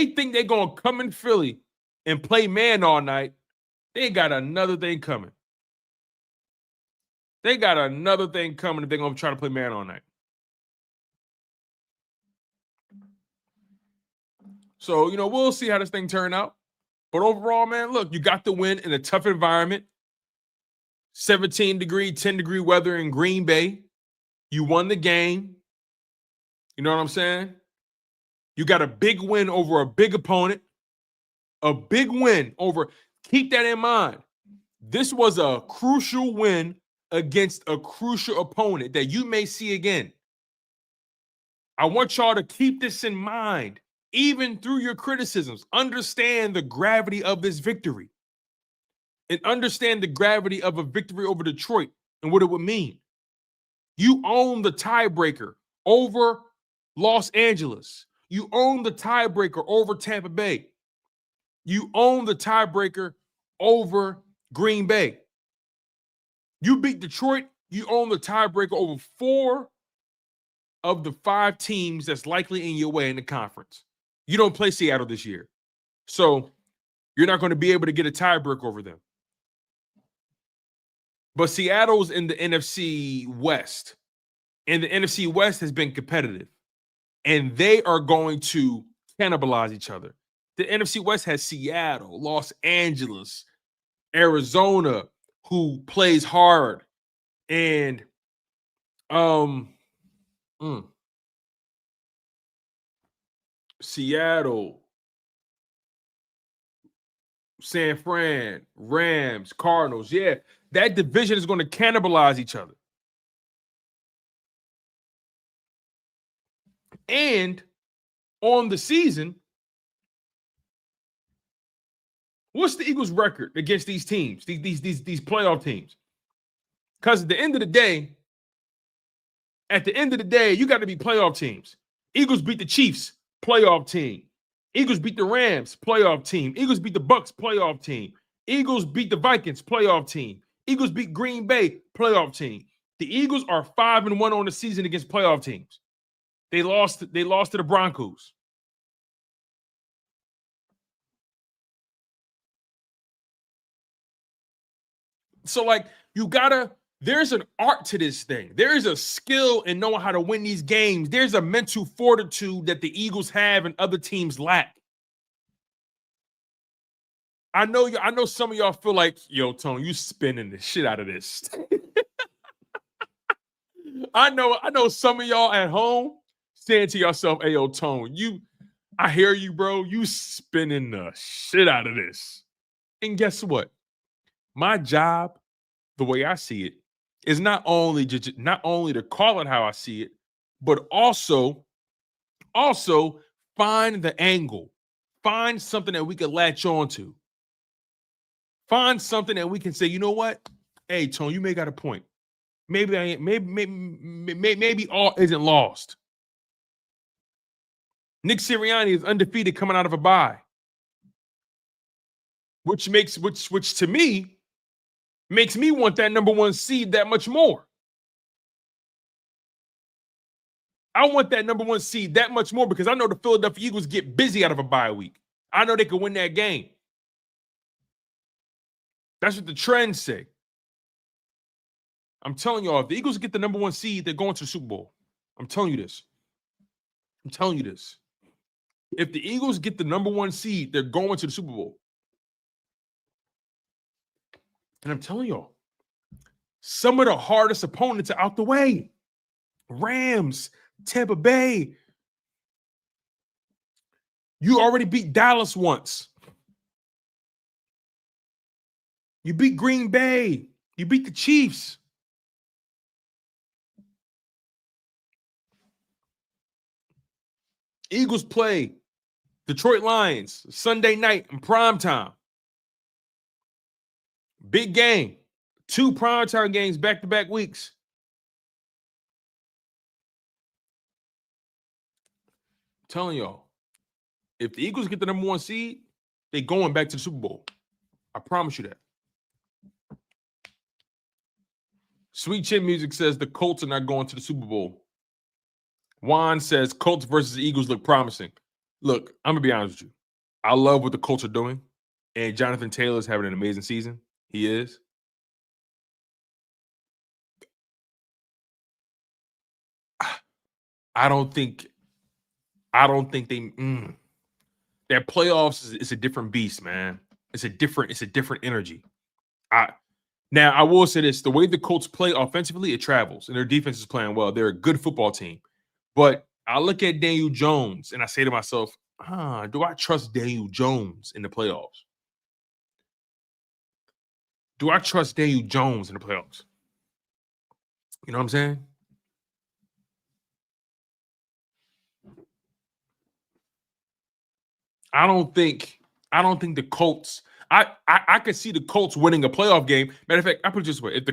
think they're going to come in Philly and play man all night, they got another thing coming. They got another thing coming if they're going to try to play man all night. So, we'll see how this thing turn out. But overall, man, look, you got the win in a tough environment. 17-degree, 10-degree weather in Green Bay. You won the game. You know what I'm saying? You got a big win over a big opponent. A big win over. Keep that in mind. This was a crucial win against a crucial opponent that you may see again. I want y'all to keep this in mind. Even through your criticisms, understand the gravity of this victory. And understand the gravity of a victory over Detroit and what it would mean. You own the tiebreaker over Los Angeles. You own the tiebreaker over Tampa Bay. You own the tiebreaker over Green Bay. You beat Detroit, you own the tiebreaker over 4 of the 5 teams that's likely in your way in the conference. You don't play Seattle this year. So you're not going to be able to get a tiebreaker over them. But Seattle's in the NFC West. And the NFC West has been competitive. And they are going to cannibalize each other. The NFC West has Seattle, Los Angeles, Arizona, who plays hard. And Seattle, San Fran, Rams, Cardinals. Yeah, that division is going to cannibalize each other. And on the season, what's the Eagles' record against these teams, these playoff teams? Because at the end of the day, you got to be playoff teams. Eagles beat the Chiefs, playoff team. Eagles beat the Rams, playoff team. Eagles beat the Bucks, playoff team. Eagles beat the Vikings, playoff team. Eagles beat Green Bay, playoff team. The Eagles are 5-1 on the season against playoff teams. They lost to the Broncos. So, there's an art to this thing. There is a skill in knowing how to win these games. There's a mental fortitude that the Eagles have and other teams lack. I know some of y'all feel like, yo, Tony, you spinning the shit out of this. I know some of y'all at home saying to yourself, "Hey, yo, Tone, I hear you, bro. You spinning the shit out of this." And guess what? My job, the way I see it, is not only to call it how I see it, but also find the angle, find something that we can latch on to, find something that we can say, you know what? Hey, Tone, you may got a point. Maybe I ain't. Maybe all isn't lost. Nick Sirianni is undefeated coming out of a bye, which to me makes me want that number 1 seed that much more. I want that number 1 seed that much more because I know the Philadelphia Eagles get busy out of a bye week. I know they could win that game. That's what the trends say. I'm telling y'all, if the Eagles get the number 1 seed, they're going to the Super Bowl. I'm telling you this. If the Eagles get the number 1 seed, they're going to the Super Bowl. And I'm telling y'all, some of the hardest opponents are out the way. Rams, Tampa Bay. You already beat Dallas once. You beat Green Bay. You beat the Chiefs. Eagles play Detroit Lions Sunday night in primetime. Big game. 2 primetime games back-to-back weeks. I'm telling y'all, if the Eagles get the number 1 seed, they're going back to the Super Bowl. I promise you that. Sweet Chin Music says the Colts are not going to the Super Bowl. Juan says Colts versus the Eagles look promising. Look, I'm going to be honest with you. I love what the Colts are doing, and Jonathan Taylor is having an amazing season. He is. I don't think they their playoffs is a different beast, man. It's a different energy. Now I will say this: the way the Colts play offensively, it travels, and their defense is playing well. They're a good football team. But I look at Daniel Jones and I say to myself, do I trust Daniel Jones in the playoffs? Do I trust Daniel Jones in the playoffs? You know what I'm saying? I don't think the Colts. I could see the Colts winning a playoff game. Matter of fact, I put it this way: if the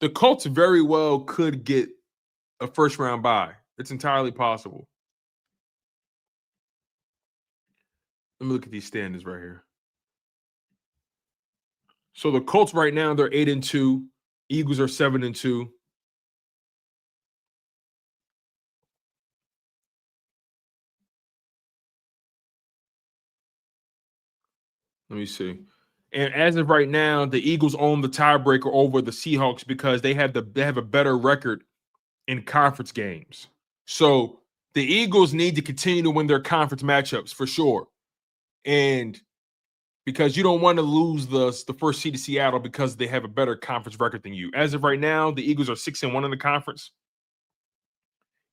Colts very well could get a first round bye. It's entirely possible. Let me look at these standings right here. So the Colts right now, they're 8-2. Eagles are 7-2. Let me see. And as of right now, the Eagles own the tiebreaker over the Seahawks because they have a better record in conference games. So the Eagles need to continue to win their conference matchups for sure. And because you don't want to lose the first seed to Seattle because they have a better conference record than you. As of right now, the Eagles are 6-1 in the conference.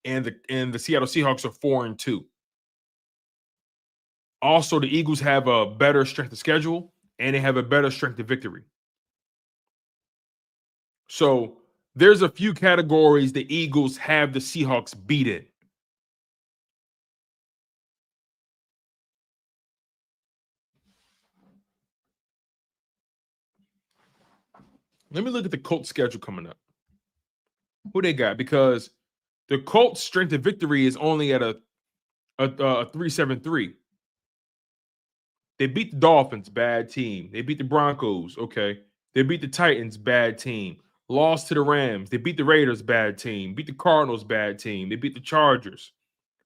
And the Seattle Seahawks are 4-2. Also, the Eagles have a better strength of schedule and they have a better strength of victory. So there's a few categories the Eagles have the Seahawks beat in. Let me look at the Colts schedule coming up. Who they got? Because the Colts strength of victory is only at a 3.73. They beat the Dolphins, bad team. They beat the Broncos, okay. They beat the Titans, bad team. Lost to the Rams. They beat the Raiders, bad team. Beat the Cardinals, bad team. They beat the Chargers,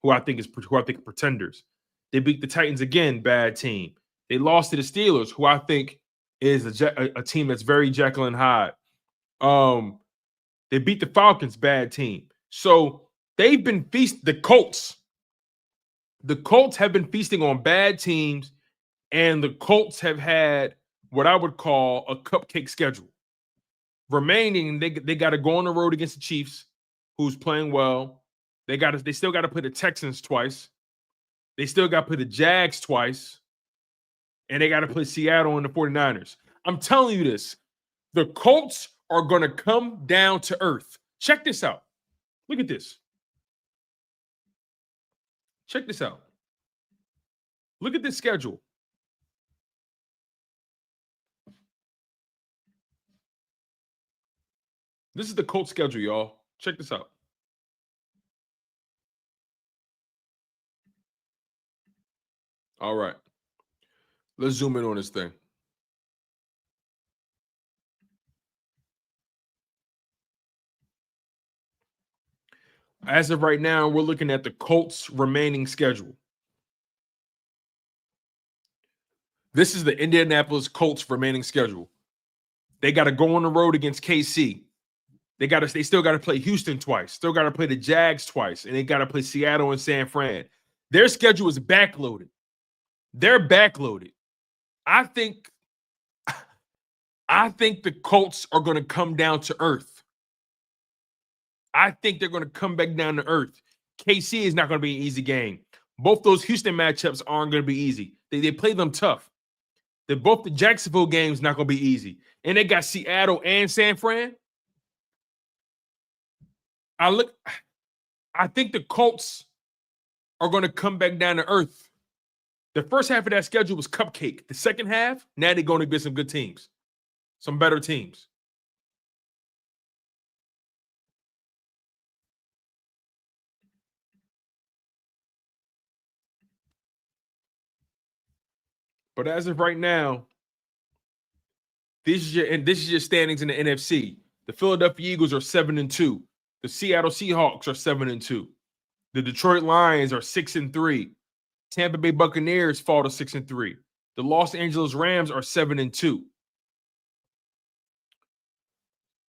who I think are pretenders. They beat the Titans again, bad team. They lost to the Steelers, who I think is a team that's very Jekyll and Hyde. They beat the Falcons, bad team. So they've been the Colts. The Colts have been feasting on bad teams, and the Colts have had what I would call a cupcake schedule. remaining, they got to go on the road against the Chiefs, who's playing well. They still got to play the Texans twice. They still got to play the Jags twice. And they got to play Seattle and the 49ers. I'm telling you this. The Colts are going to come down to earth. Check this out. Look at this. Check this out. Look at this schedule. This is the Colts schedule, y'all. Check this out. All right. Let's zoom in on this thing. As of right now, we're looking at the Colts' remaining schedule. This is the Indianapolis Colts' remaining schedule. They got to go on the road against KC. They still got to play Houston twice. Still got to play the Jags twice, and they got to play Seattle and San Fran. Their schedule is backloaded. They're backloaded. I think the Colts are going to come down to earth. I think they're going to come back down to earth. KC is not going to be an easy game. Both those Houston matchups aren't going to be easy. They play them tough. Both the Jacksonville games not going to be easy. And they got Seattle and San Fran. I think the Colts are going to come back down to earth. The first half of that schedule was cupcake. The second half, now they're going to get some good teams, some better teams. But as of right now, this is your standings in the NFC. The Philadelphia Eagles are 7-2. The Seattle Seahawks are 7-2. The Detroit Lions are 6-3. Tampa Bay Buccaneers fall to 6-3. The Los Angeles Rams are 7-2.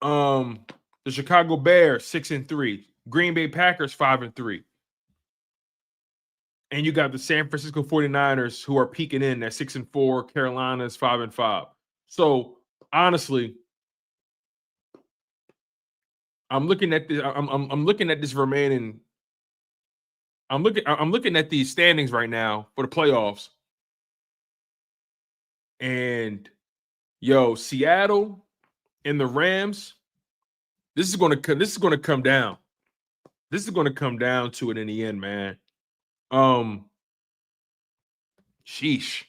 The Chicago Bears 6-3. Green Bay Packers 5-3. And you got the San Francisco 49ers who are peaking in at 6-4. Carolina's 5-5. So honestly, I'm looking at this. I'm looking at this remaining. I'm looking at these standings right now for the playoffs. And Seattle and the Rams, this is going to come down. This is going to come down to it in the end, man. Sheesh.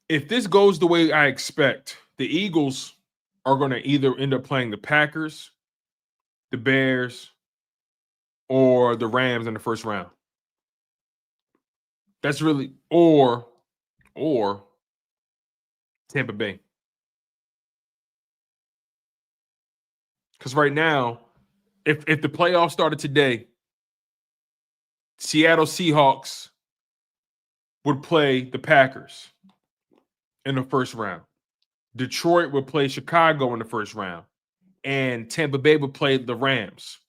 If this goes the way I expect, the Eagles are going to either end up playing the Packers, the Bears, or the Rams in the first round. That's really or Tampa Bay. Because right now, if the playoffs started today, Seattle Seahawks would play the Packers in the first round. Detroit would play Chicago in the first round. And Tampa Bay would play the Rams.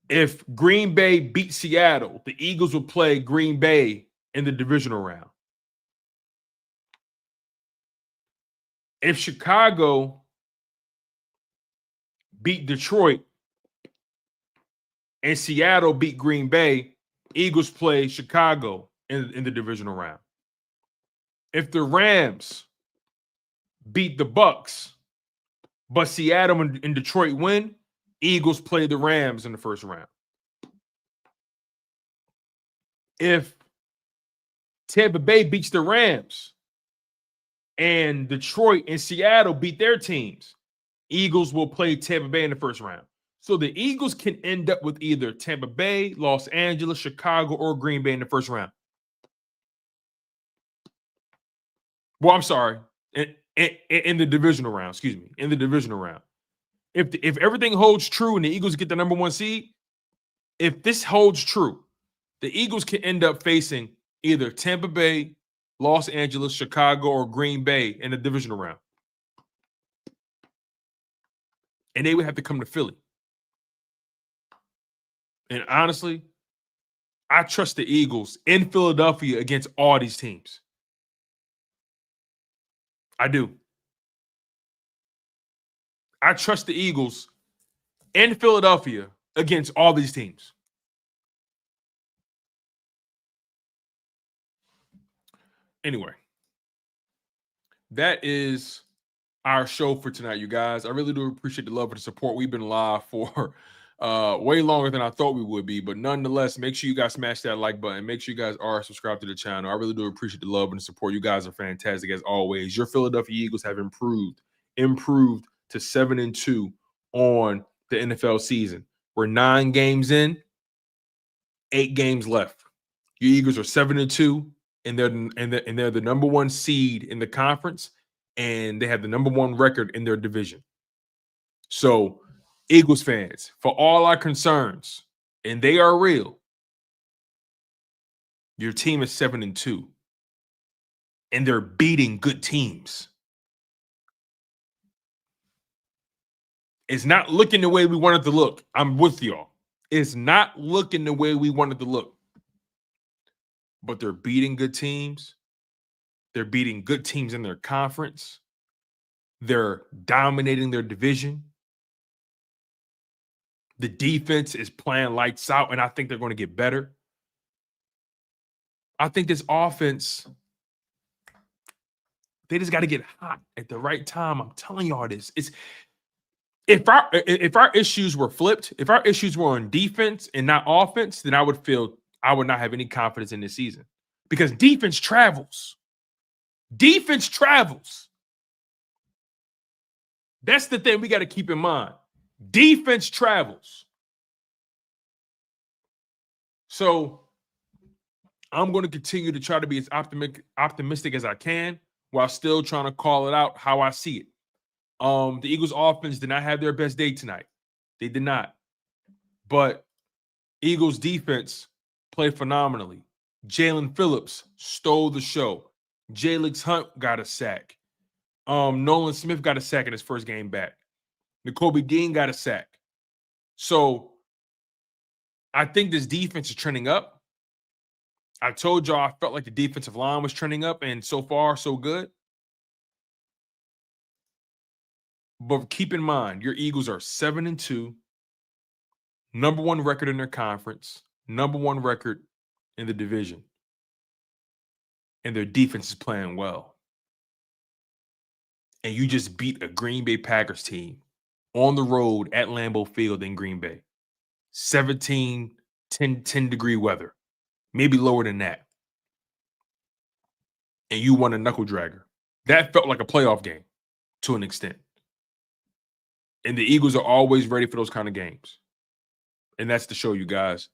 If Green Bay beat Seattle, the Eagles would play Green Bay in the divisional round. If Chicago beat Detroit and Seattle beat Green Bay, Eagles play Chicago in the divisional round. If the Rams beat the Bucks, but Seattle and Detroit win, Eagles play the Rams in the first round. If Tampa Bay beats the Rams and Detroit and Seattle beat their teams, Eagles will play Tampa Bay in the first round. So the Eagles can end up with either Tampa Bay, Los Angeles, Chicago, or Green Bay in the first round. Well, I'm sorry, in the divisional round, excuse me, in the divisional round. If everything holds true and the Eagles get the number 1 seed, if this holds true, the Eagles can end up facing either Tampa Bay, Los Angeles, Chicago, or Green Bay in the divisional round. And they would have to come to Philly. And honestly, I trust the Eagles in Philadelphia against all these teams. I do. I trust the Eagles in Philadelphia against all these teams. Anyway, that is our show for tonight, you guys. I really do appreciate the love and the support. We've been live for way longer than I thought we would be, but nonetheless, make sure you guys smash that like button. Make sure you guys are subscribed to the channel. I really do appreciate the love and the support. You guys are fantastic as always. Your Philadelphia Eagles have improved to 7-2 on the NFL season. We're 9 games in, 8 games left. Your Eagles are 7-2, and they're the number 1 seed in the conference, and they have the number 1 record in their division. So, Eagles fans, for all our concerns, and they are real, your team is 7-2, and they're beating good teams. It's not looking the way we want it to look. I'm with y'all. It's not looking the way we want it to look. But they're beating good teams. They're beating good teams in their conference. They're dominating their division. The defense is playing lights out, and I think they're going to get better. I think this offense, they just got to get hot at the right time. I'm telling y'all this. If our issues were flipped, if our issues were on defense and not offense, then I would not have any confidence in this season, because defense travels. Defense travels. That's the thing we got to keep in mind. Defense travels. So I'm going to continue to try to be as optimistic as I can while still trying to call it out how I see it. The Eagles offense did not have their best day tonight. They did not. But Eagles defense played phenomenally. Jalen Phillips stole the show. Jalix Hunt got a sack. Nolan Smith got a sack in his first game back. Nakobe Dean got a sack. So I think this defense is trending up. I told y'all I felt like the defensive line was trending up, and so far, so good. But keep in mind, your Eagles are 7-2, number 1 record in their conference, number 1 record in the division. And their defense is playing well. And you just beat a Green Bay Packers team on the road at Lambeau Field in Green Bay. 10 degree weather, maybe lower than that. And you won a knuckle dragger. That felt like a playoff game to an extent. And the Eagles are always ready for those kind of games. And that's the show, you guys.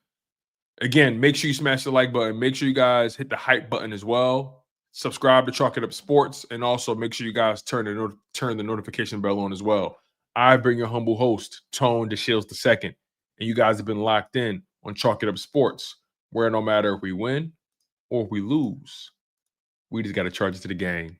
Again, make sure you smash the like button. Make sure you guys hit the hype button as well. Subscribe to Chalk It Up Sports. And also make sure you guys turn the notification bell on as well. I've been your humble host, Tone DeShields II. And you guys have been locked in on Chalk It Up Sports, where no matter if we win or if we lose, we just got to charge it to the game.